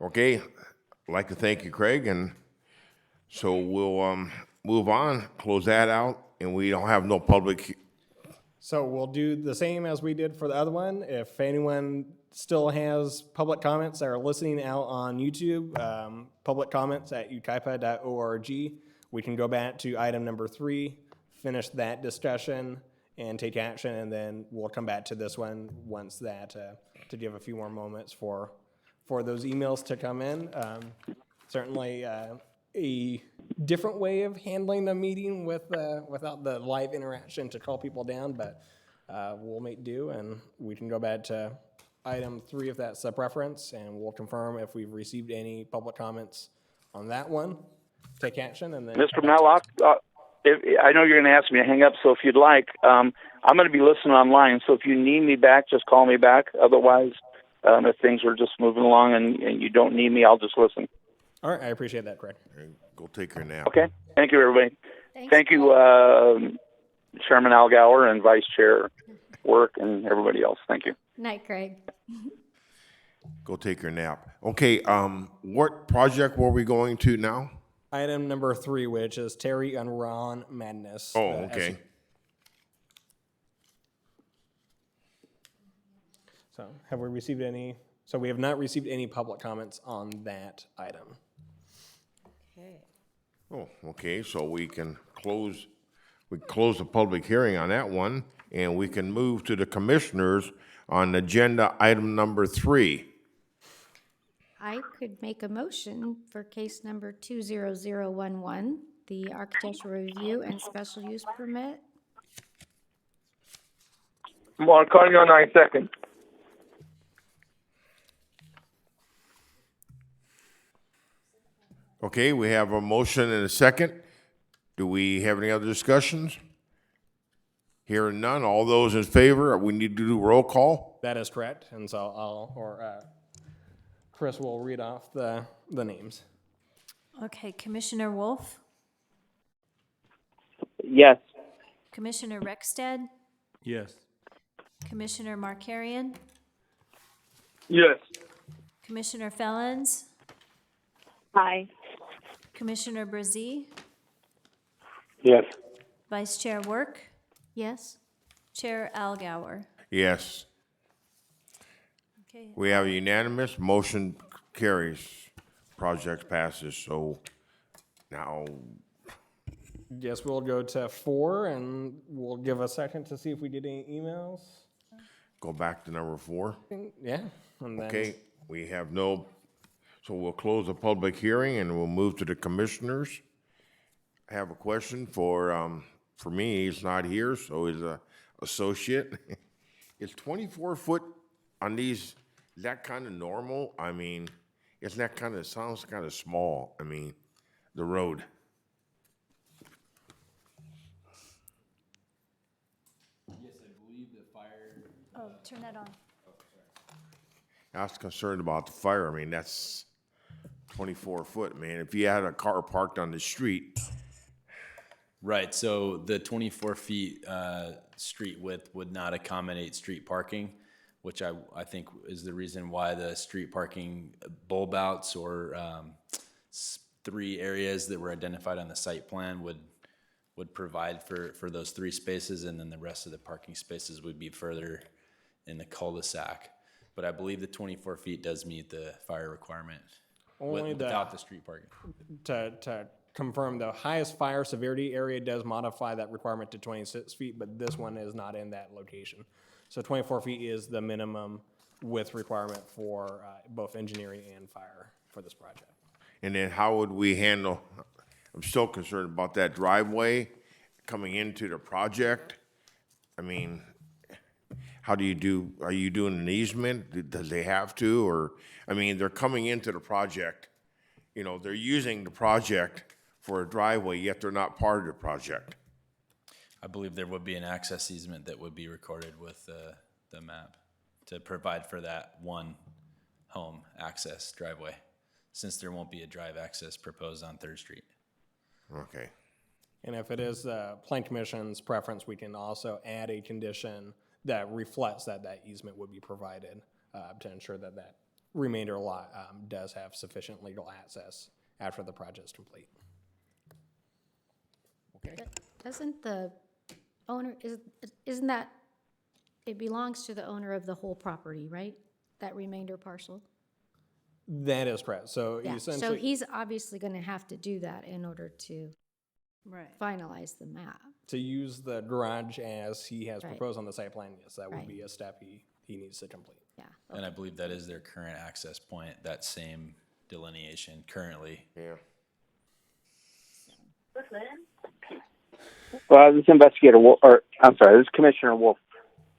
Okay, I'd like to thank you, Craig, and so we'll move on, close that out, and we don't have no public. So we'll do the same as we did for the other one. If anyone still has public comments that are listening out on YouTube, public comments at yucaipa.org. We can go back to item number 3, finish that discussion, and take action, and then we'll come back to this one once that, to give a few more moments for those emails to come in. Certainly a different way of handling the meeting without the live interaction to call people down, but we'll make do, and we can go back to item 3 if that's a preference, and we'll confirm if we've received any public comments on that one, take action, and then... Mr. Matlock, I know you're going to ask me to hang up, so if you'd like, I'm going to be listening online, so if you need me back, just call me back. Otherwise, if things are just moving along and you don't need me, I'll just listen. All right, I appreciate that, Craig. Go take your nap. Okay, thank you, everybody. Thanks, Thank you, Chairman Algauer and Vice Chair Work and everybody else. Thank you. Night, Craig. Go take your nap. Okay, what project were we going to now? Item number 3, which is Teri Ron Mangus. Oh, okay. So have we received any? So we have not received any public comments on that item. Okay. Oh, okay, so we close the public hearing on that one, and we can move to the commissioners on agenda item number 3. I could make a motion for case number 20011, the architectural review and special use permit. Marconi on 9 seconds. Okay, we have a motion and a second. Do we have any other discussions? Hearing none, all those in favor, we need to do roll call. That is correct, and so Chris will read off the names. Okay, Commissioner Wolf, Yes. Commissioner Rexted, Yes. Commissioner Markarian, Yes. Commissioner Fellens, Aye. Commissioner Brzee, Yes. Vice Chair Work, Yes? Chair Algauer. Yes. Okay, We have a unanimous motion carries. Project passes, so now, Yes, we'll go to 4, and we'll give a second to see if we get any emails. go back to number 4. Yeah, and then Okay, we have no, so we'll close the public hearing and we'll move to the commissioners. I have a question for me, he's not here, so he's a associate. Is 24 foot on these, is that kind of normal? I mean, isn't that kind of, sounds kind of small, I mean, the road. Oh, turn that on. I was concerned about the fire, I mean, that's 24 foot, man. If you had a car parked on the street, Right, so the 24 feet street width would not accommodate street parking, which I think is the reason why the street parking bulb outs or 3 areas that were identified on the site plan would provide for those 3 spaces, and then the rest of the parking spaces would be further in the cul-de-sac. But I believe the 24 feet does meet the fire requirement without the street parking. to confirm, the highest fire severity area does modify that requirement to 26 feet, but this one is not in that location. So 24 feet is the minimum width requirement for both engineering and fire for this project. and then how would we handle, I'm still concerned about that driveway coming into the project. I mean, how do you do, are you doing an easement? Does they have to, or, I mean, they're coming into the project, you know, they're using the project for a driveway, yet they're not part of the project. I believe there would be an access easement that would be recorded with the map to provide for that one home access driveway, since there won't be a drive access proposed on 3rd Street. Okay. And if it is the Plan Commission's preference, we can also add a condition that reflects that that easement would be provided to ensure that that remainder lot does have sufficient legal access after the project's complete. Okay. Doesn't the owner, isn't that, it belongs to the owner of the whole property, right? That remainder parcel? That is correct. So Yeah, so essentially, he's obviously gonna have to do that in order to Right. finalize the map. to use the garage as he has Right. proposed on the site plan, yes, that would Right. be a step he needs to complete. Yeah. And I believe that is their current access point, that same delineation currently. Yeah. Well, this investigator Wolf, or I'm sorry, this is Commissioner Wolf,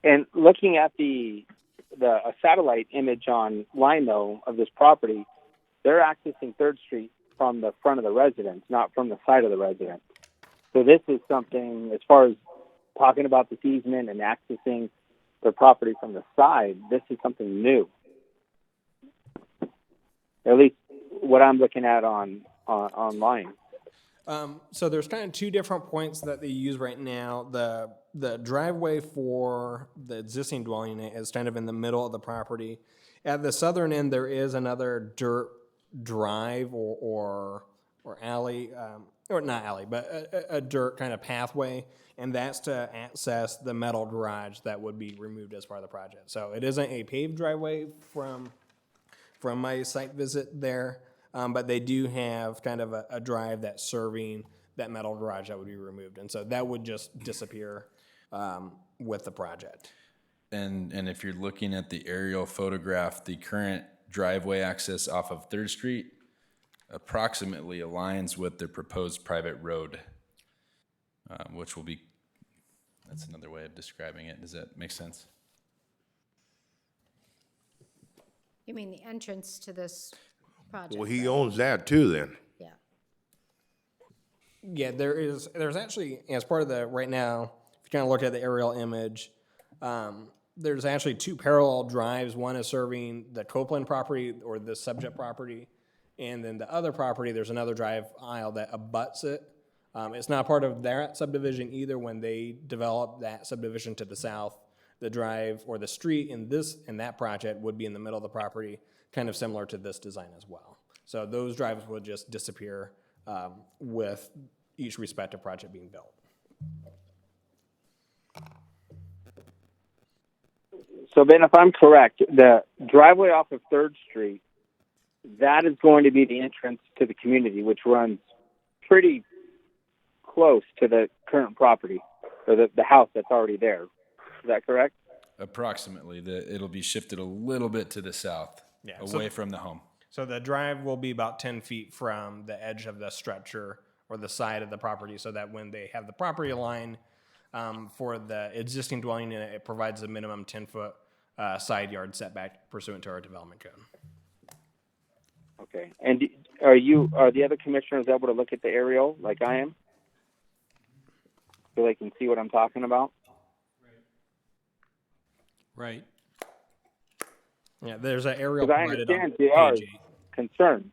and looking at a satellite image online though of this property, they're accessing 3rd Street from the front of the residence, not from the side of the residence. So this is something, as far as talking about this easement and accessing their property from the side, this is something new. At least what I'm looking at online. So there's kind of 2 different points that they use right now. The driveway for the existing dwelling unit is kind of in the middle of the property. At the southern end, there is another dirt drive or alley, or not alley, but a dirt kind of pathway, and that's to access the metal garage that would be removed as part of the project. So it isn't a paved driveway from my site visit there, but they do have kind of a drive that's serving that metal garage that would be removed. And so that would just disappear with the project. And if you're looking at the aerial photograph, the current driveway access off of 3rd Street approximately aligns with the proposed private road, which will be, that's another way of describing it. Does that make sense? You mean the entrance to this project? Well, he owns that too then. Yeah. Yeah, there's actually, as part of the, right now, if you kind of look at the aerial image, there's actually 2 parallel drives. One is serving the Copelan property or the subject property, and then the other property, there's another drive aisle that abuts it. It's not part of their subdivision either. When they develop that subdivision to the south, the drive or the street in that project would be in the middle of the property, kind of similar to this design as well. So those drives would just disappear with each respective project being built. So Ben, if I'm correct, the driveway off of 3rd Street, that is going to be the entrance to the community, which runs pretty close to the current property, or the house that's already there. Is that correct? Approximately. It'll be shifted a little bit to the south, away from the home. So the drive will be about 10 feet from the edge of the structure or the side of the property, so that when they have the property line for the existing dwelling unit, it provides a minimum 10-foot side yard setback pursuant to our development code. Okay. And are the other commissioners able to look at the aerial like I am? So they can see what I'm talking about? Right. Yeah, there's an aerial Because I provided on understand page JR's 8. concern.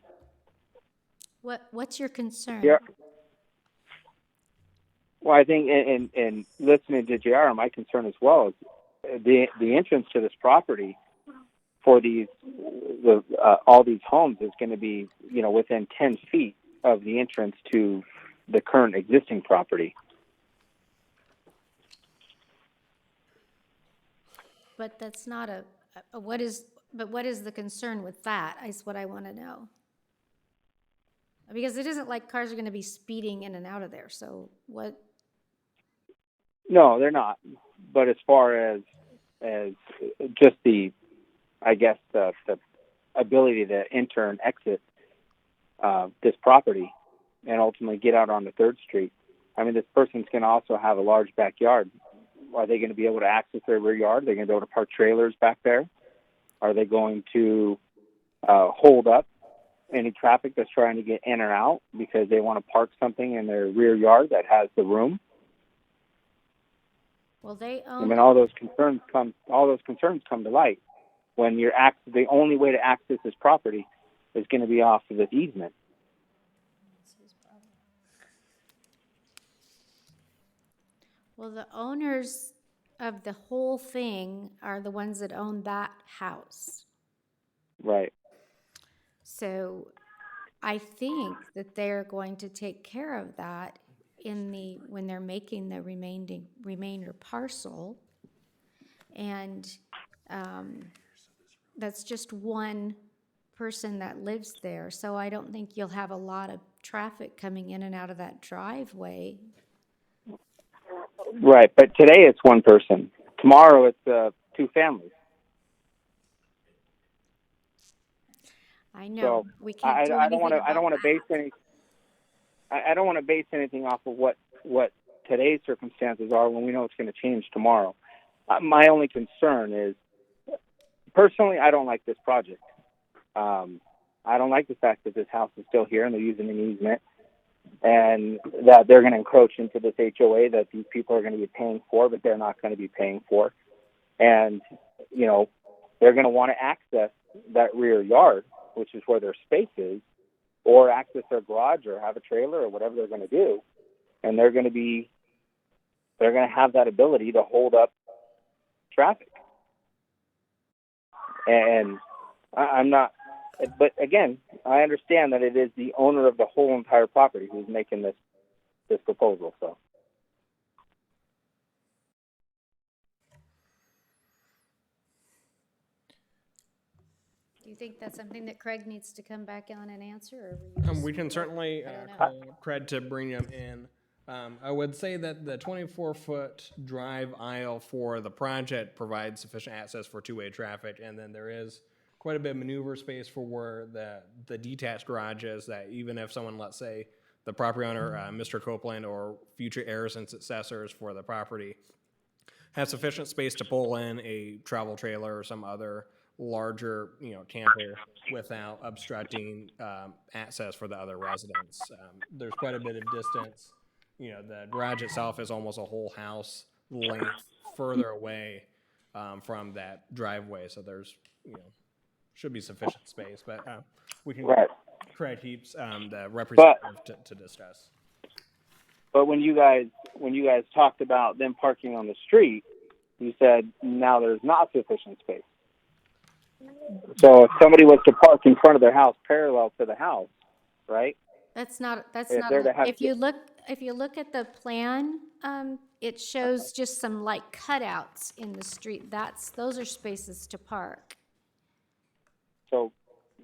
What's your concern? Yeah. Well, I think in listening to JR, my concern as well is the entrance to this property for all these homes is going to be, within 10 feet of the entrance to the current existing property. But that's not what is the concern with that, is what I want to know. Because it isn't like cars are going to be speeding in and out of there, so what? No, they're not. But as far as just the ability to enter and exit this property and ultimately get out onto 3rd Street, I mean, this person's going to also have a large backyard. Are they going to be able to access their rear yard? Are they going to be able to park trailers back there? Are they going to hold up any traffic that's trying to get in or out because they want to park something in their rear yard that has the room? Well, they own. I mean, all those concerns come to light when the only way to access this property is going to be off of this easement. Well, the owners of the whole thing are the ones that own that house. Right. So I think that they're going to take care of that when they're making the remainder parcel. And that's just one person that lives there. So I don't think you'll have a lot of traffic coming in and out of that driveway. Right, but today it's one person. Tomorrow it's 2 families. I know. So we can't do anything about I don't want to base anything off of what today's circumstances are when we know it's going to change tomorrow. My only concern is, personally, I don't like this project. I don't like the fact that this house is still here and they're using an easement, and that they're going to encroach into this HOA that these people are going to be paying for, but they're not going to be paying for. And, they're going to want to access that rear yard, which is where their space is, or access their garage or have a trailer or whatever they're going to do. And they're going to have that ability to hold up traffic. And I'm not, but again, I understand that it is the owner of the whole entire property who's making this proposal. So. Do you think that's something that Craig needs to come back on and answer? Or We can certainly call Craig to bring him in. I would say that the 24-foot drive aisle for the project provides sufficient access for two-way traffic, and then there is quite a bit of maneuver space for where the detached garage is, that even if someone, let's say, the property owner, Mr. Copeland, or future heirs and successors for the property, have sufficient space to pull in a travel trailer or some other larger, camper without obstructing access for the other residents. There's quite a bit of distance. The garage itself is almost a whole house length further away from that driveway, so there's, should be sufficient space. But we can get Craig Heaps, the representative, to discuss. But when you guys talked about them parking on the street, you said now there's not sufficient space. So if somebody was to park in front of their house parallel to the house, right? That's not, If they're to have if you look if you look at the plan, it shows just some like cutouts in the street. Those are spaces to park. So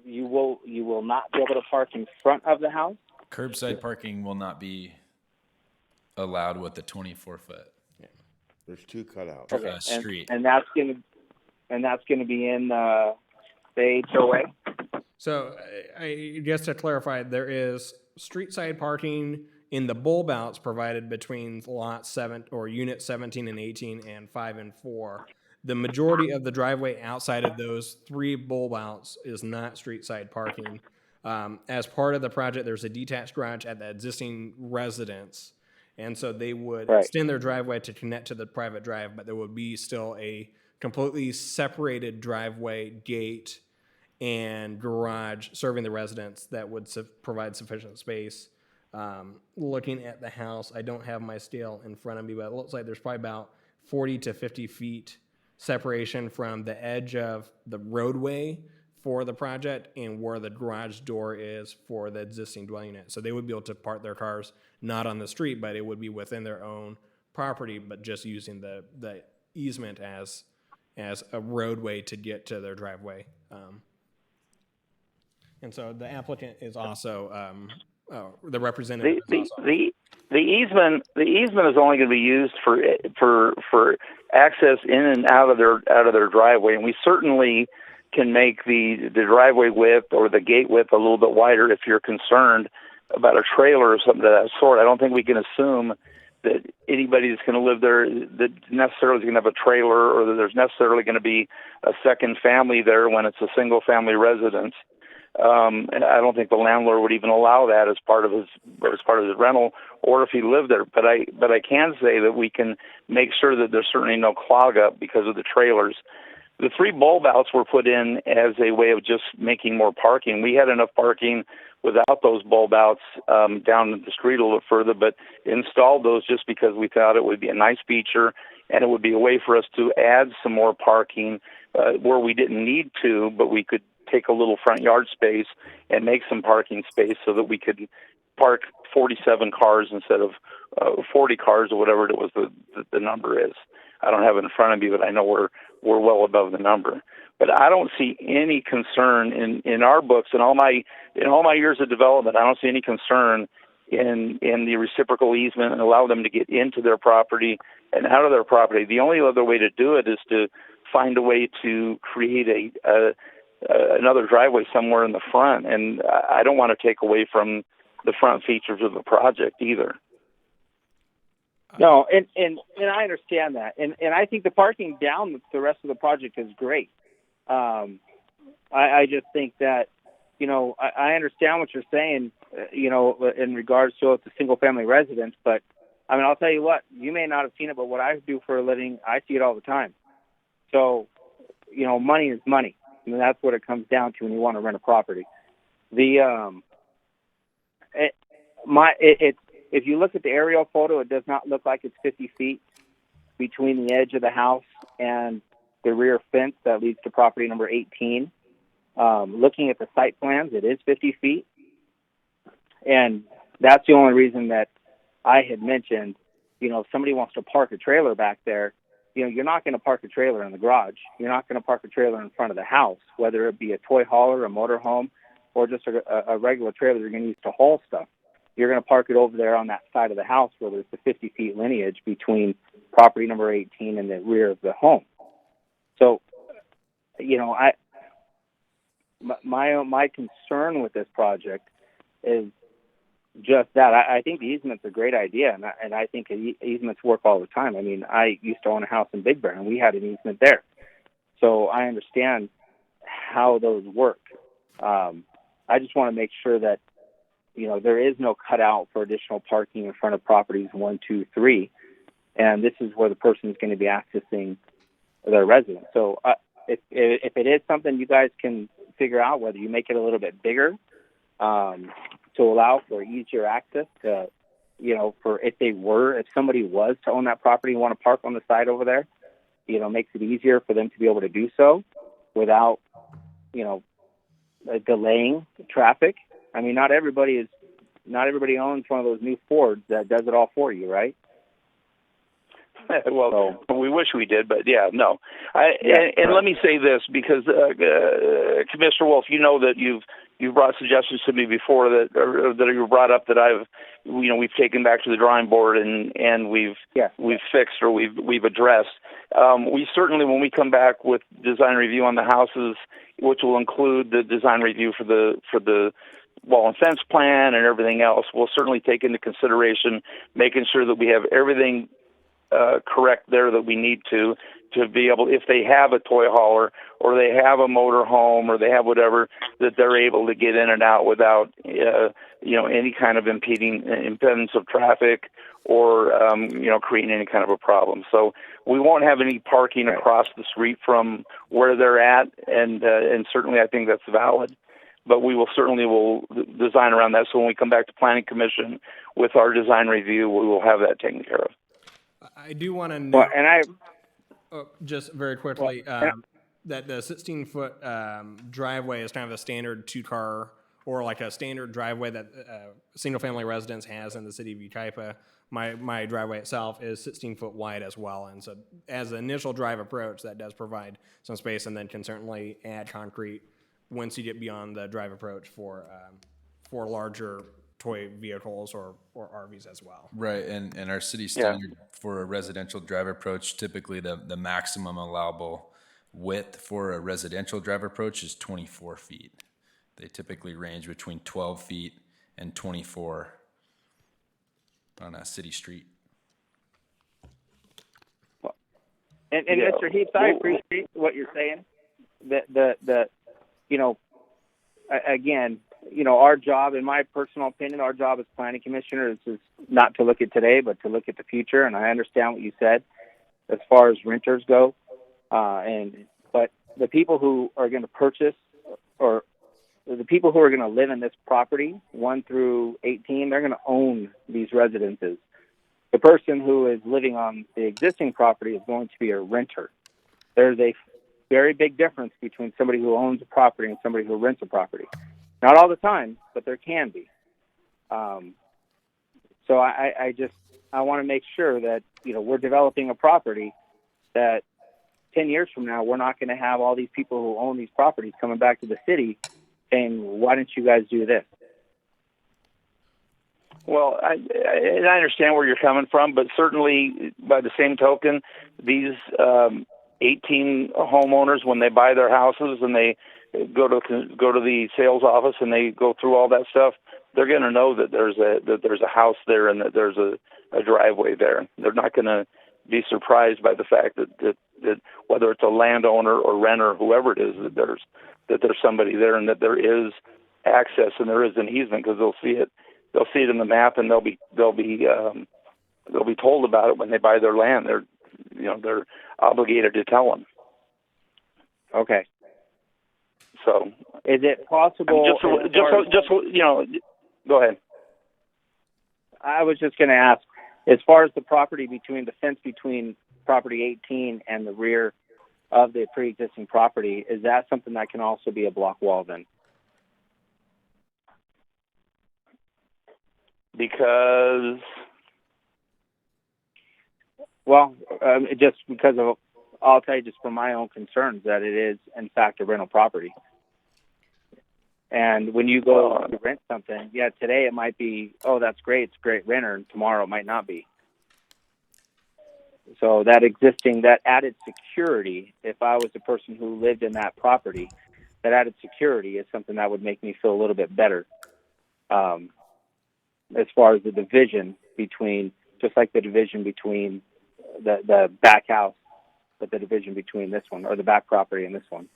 you will not be able to park in front of the house? Curbside parking will not be allowed with the 24-foot There's two cutouts. Okay. street. And that's gonna be in the HOA? So, just to clarify, there is street side parking in the bulb outs provided between lot 7 or unit 17 and 18 and 5 and 4. The majority of the driveway outside of those 3 bulb outs is not street side parking. As part of the project, there's a detached garage at the existing residence. And so they would extend their driveway to connect to the private drive, but there would be still a completely separated driveway, gate, and garage serving the residents that would provide sufficient space. Looking at the house, I don't have my scale in front of me, but it looks like there's probably about 40 to 50 feet separation from the edge of the roadway for the project and where the garage door is for the existing dwelling unit. So they would be able to park their cars not on the street, but it would be within their own property, but just using the easement as a roadway to get to their driveway. And so the applicant is also the representative. The easement is only going to be used for access in and out of their driveway, and we certainly can make the driveway width or the gate width a little bit wider if you're concerned about a trailer or something of that sort. I don't think we can assume that anybody that's going to live there that necessarily is going to have a trailer, or that there's necessarily going to be a second family there when it's a single family residence. And I don't think the landlord would even allow that as part of his rental, or if he lived there. But I can say that we can make sure that there's certainly no clog up because of the trailers. The 3 bulb outs were put in as a way of just making more parking. We had enough parking without those bulb outs down the street a little further, but installed those just because we thought it would be a nice feature and it would be a way for us to add some more parking where we didn't need to, but we could take a little front yard space and make some parking space so that we could park 47 cars instead of 40 cars or whatever it was the number is. I don't have it in front of me, but I know we're well above the number. But I don't see any concern in our books, in all my years of development, I don't see any concern in the reciprocal easement and allow them to get into their property and out of their property. The only other way to do it is to find a way to create another driveway somewhere in the front, and I don't want to take away from the front features of the project either. No, and I understand that, and I think the parking down the rest of the project is great. I just think that, I understand what you're saying, in regards to it's a single family residence, but I mean, I'll tell you what, you may not have seen it, but what I do for a living, I see it all the time. So, money is money. I mean, that's what it comes down to when you want to rent a property. If you look at the aerial photo, it does not look like it's 50 feet between the edge of the house and the rear fence that leads to property number 18. Looking at the site plans, it is 50 feet. And that's the only reason that I had mentioned, if somebody wants to park a trailer back there, you're not going to park a trailer in the garage. You're not going to park a trailer in front of the house, whether it be a toy hauler, a motor home, or just a regular trailer you're going to use to haul stuff. You're going to park it over there on that side of the house where there's the 50 feet lineage between property number 18 and the rear of the home. So, my concern with this project is just that. I think the easement's a great idea, and I think easements work all the time. I mean, I used to own a house in Big Bear, and we had an easement there. So I understand how those work. I just want to make sure that, there is no cutout for additional parking in front of properties 1, 2, 3, and this is where the person is going to be accessing their residence. So if it is something you guys can figure out, whether you make it a little bit bigger to allow for easier access to, if somebody was to own that property and want to park on the side over there, makes it easier for them to be able to do so without, delaying traffic. I mean, not everybody is not everybody owns one of those new Fords that does it all for you, right? Well, we wish we did, but yeah, no. And let me say this, because Commissioner Wolf, you know that you've brought suggestions to me before that you brought up that we've taken back to the drawing board and we've fixed or we've addressed. We certainly, when we come back with design review on the houses, which will include the design review for the wall and fence plan and everything else, we'll certainly take into consideration making sure that we have everything correct there that we need to be able, if they have a toy hauler or they have a motor home or they have whatever, that they're able to get in and out without any kind of impedance of traffic or creating any kind of a problem. So we won't have any parking across the street from where they're at, and certainly I think that's valid. But we will design around that. So when we come back to Planning Commission with our design review, we will have that taken care of. I do want to know, and just very quickly, that the 16-foot driveway is kind of a standard two-car or like a standard driveway that single-family residence has in the city of Yucaipa. My driveway itself is 16-foot wide as well, and so as an initial drive approach, that does provide some space, and then can certainly add concrete once you get beyond the drive approach for larger toy vehicles or RVs as well. Right, and our city standard for a residential drive approach, typically the maximum allowable width for a residential drive approach is 24 feet. They typically range between 12 feet and 24 on a city street. And Mr. Heath, I appreciate what you're saying. Again, our job, in my personal opinion, our job as planning commissioners is not to look at today, but to look at the future. And I understand what you said as far as renters go. But the people who are going to purchase, or the people who are going to live in this property, 1 through 18, they're going to own these residences. The person who is living on the existing property is going to be a renter. There's a very big difference between somebody who owns a property and somebody who rents a property. Not all the time, but there can be. So I want to make sure that, we're developing a property that 10 years from now, we're not going to have all these people who own these properties coming back to the city saying, why didn't you guys do this? Well, I understand where you're coming from, but certainly by the same token, these 18 homeowners, when they buy their houses and they go to the sales office and they go through all that stuff, they're going to know that there's a house there and that there's a driveway there. They're not going to be surprised by the fact that whether it's a landowner or renter, whoever it is, that there's somebody there and that there is access and there is an easement, because they'll see it. They'll see it in the map, and they'll be told about it when they buy their land. They're obligated to tell them. Okay. So, is it possible? Go ahead. I was just going to ask, as far as the property between the fence between property 18 and the rear of the pre-existing property, is that something that can also be a block wall then? Because, just because of, I'll tell you just from my own concerns, that it is in fact a rental property. And when you go to rent something, today it might be, oh, that's great, it's a great renter, and tomorrow it might not be. So that added security, if I was the person who lived in that property, that added security is something that would make me feel a little bit better. As far as the division between, just like the division between the back house, but the division between this one, or the back property and this one.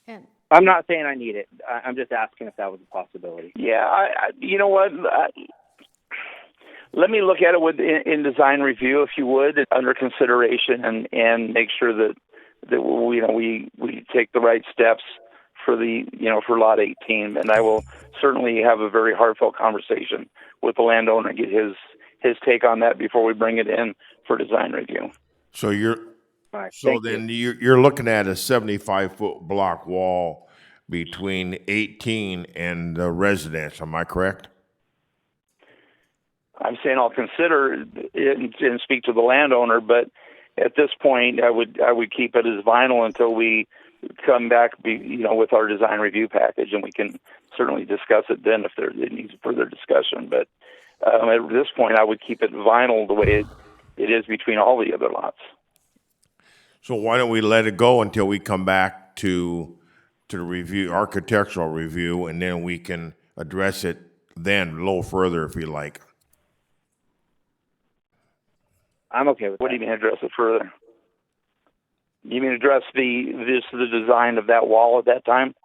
And I'm not saying I need it. I'm just asking if that was a possibility. Yeah, you know what? Let me look at it in design review, if you would, under consideration, and make sure that we take the right steps for for lot 18. And I will certainly have a very heartfelt conversation with the landowner and get his take on that before we bring it in for design review. So you're you. you're looking at a 75-foot block wall between 18 and the residence. Am I correct? I'm saying I'll consider it and speak to the landowner, but at this point, I would keep it as vinyl until we come back, with our design review package, and we can certainly discuss it then if it needs further discussion. But at this point, I would keep it vinyl the way it is between all the other lots. So why don't we let it go until we come back to the review, architectural review, and then we can address it then a little further if you like. I'm okay with What that. do you mean address it further? You mean address the design of that wall at that time?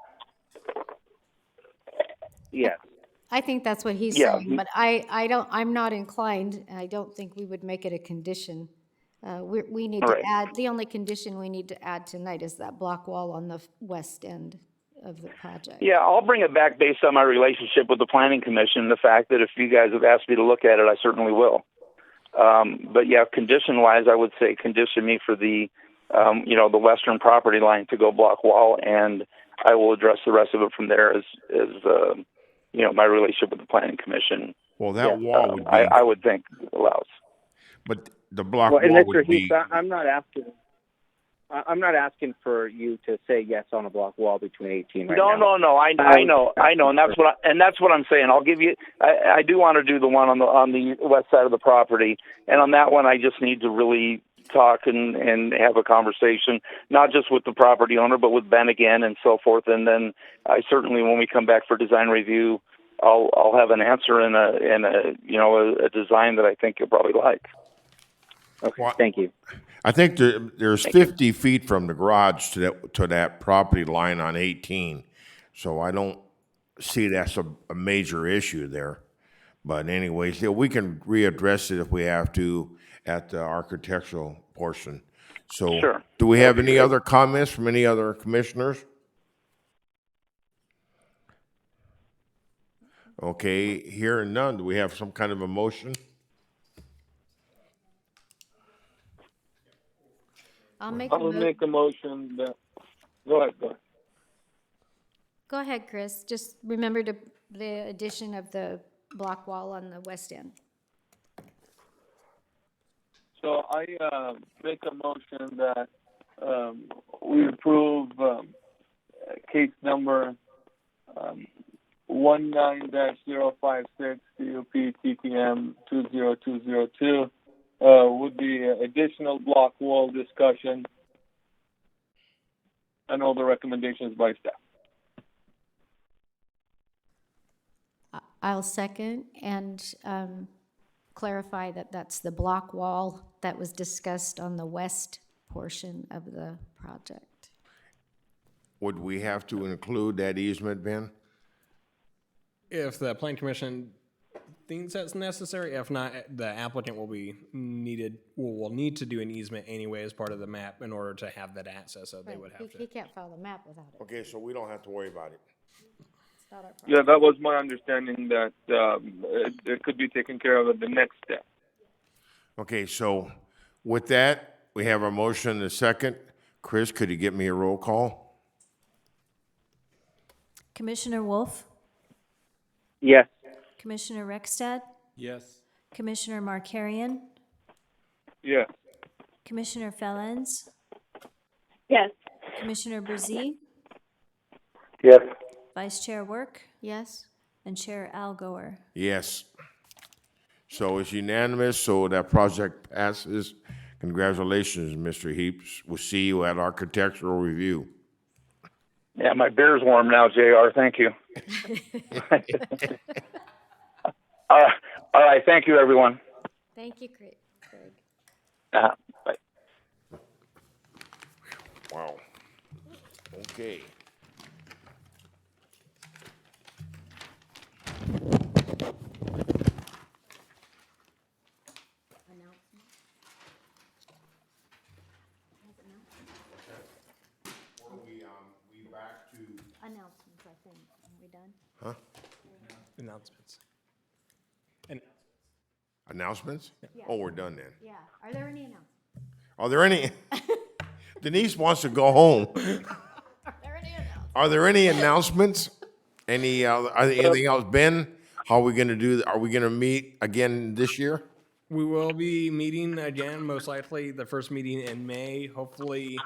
Yes. I think that's what he's Yeah. saying, but I'm not inclined, and I don't think we would make it a condition. We need to Right. add, the only condition we need to add tonight is that block wall on the west end of the project. Yeah, I'll bring it back based on my relationship with the Planning Commission. The fact that if you guys have asked me to look at it, I certainly will. But yeah, condition-wise, I would say condition me for the western property line to go block wall, and I will address the rest of it from there as my relationship with the Planning Commission. Well, that wall would be, I would think allows. but the block Well, and wall Mr. would be, Heath, I'm not asking for you to say yes on a block wall between 18 right now. No. I know, and that's what I'm saying. I'll give you. I do want to do the one on the west side of the property, and on that one, I just need to really talk and have a conversation, not just with the property owner, but with Ben again and so forth. And then I certainly, when we come back for design review, I'll have an answer and a design that I think you'll probably like. Okay, Well, thank you. I think there's 50 feet from the garage to that property line on 18. So I don't see that's a major issue there. But anyways, we can readdress it if we have to at the architectural portion. So Sure. Do we have any other comments from any other commissioners? Okay, hearing none, do we have some kind of a motion? I'll make I'll make a motion that, go ahead. Go ahead, Chris. Just remember the addition of the block wall on the west end. So I make a motion that we approve case number 19-056 CUP TTM 20202 with the additional block wall discussion and all the recommendations by staff. I'll second and clarify that that's the block wall that was discussed on the west portion of the project. Would we have to include that easement, Ben? If the Plan Commission thinks that's necessary, if not, the applicant will need to do an easement anyway as part of the map in order to have that access, so they would have He to. can't file the map without it. Okay, so we don't have to worry about it. It's not our problem. Yeah, that was my understanding that it could be taken care of at the next step. Okay, so with that, we have a motion and a second. Chris, could you give me a roll call? Commissioner Wolf, Yes. Commissioner Rexstad, Yes. Commissioner Markarian, Yeah. Commissioner Fellens, Yes. Commissioner Brzee, Yes. Vice Chair Work, Yes? and Chair Al Goer. Yes. So it's unanimous, so that project passes. Congratulations, Mr. Heaps. We'll see you at architectural review. Yeah, my beer's warm now, JR. Thank you. All right. Thank you, everyone. Thank you, Craig. Bye. Wow. Okay. We back to Announcements, I think. Are we done? Announcements. announcements? Oh, we're done then. Yeah. Are there any announcements? Are there any? Denise wants to go home. Are there any announcements? Are there any announcements? Anything else? Ben, how are we gonna do, are we gonna meet again this year? We will be meeting again, most likely the first meeting in May, hopefully,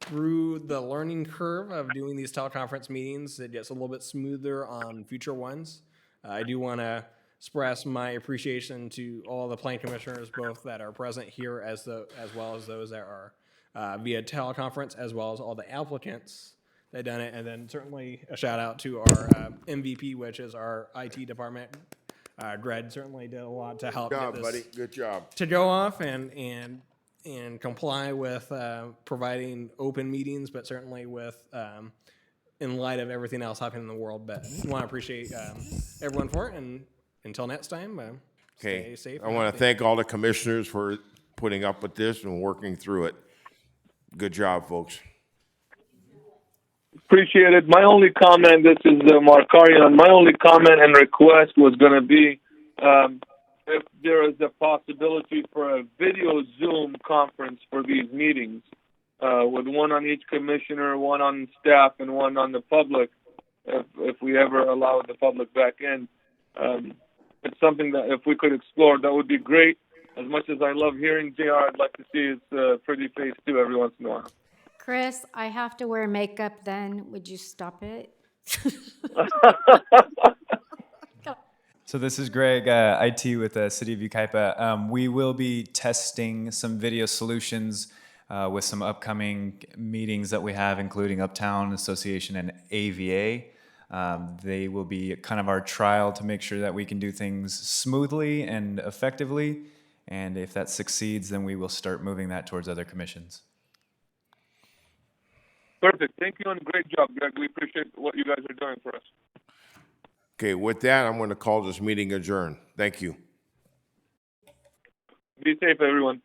through the learning curve of doing these teleconference meetings, it gets a little bit smoother on future ones. I do want to express my appreciation to all the planning commissioners, both that are present here as well as those that are via teleconference, as well as all the applicants that done it, and then certainly a shout out to our MVP, which is our IT department. Greg certainly did a lot to help Good get job, this buddy, good job. to go off and comply with providing open meetings, but certainly with in light of everything else happening in the world. But want to appreciate everyone for it, and until next time, Okay, stay safe. I and want to healthy. thank all the commissioners for putting up with this and working through it. Good job, folks. Appreciate it. My only comment, this is Markarian, my only comment and request was going to be if there is a possibility for a video Zoom conference for these meetings, with one on each commissioner, one on staff, and one on the public, if we ever allow the public back in. It's something that if we could explore, that would be great. As much as I love hearing JR, I'd like to see his pretty face too every once in a while. Chris, I have to wear makeup then. Would you stop it? So this is Greg, IT with the City of Yucaipa. We will be testing some video solutions with some upcoming meetings that we have, including Uptown Association and AVA. They will be kind of our trial to make sure that we can do things smoothly and effectively. And if that succeeds, then we will start moving that towards other commissions. Perfect. Thank you and great job, Greg. We appreciate what you guys are doing for us. Okay, with that, I'm going to call this meeting adjourned. Thank you. Be safe, everyone.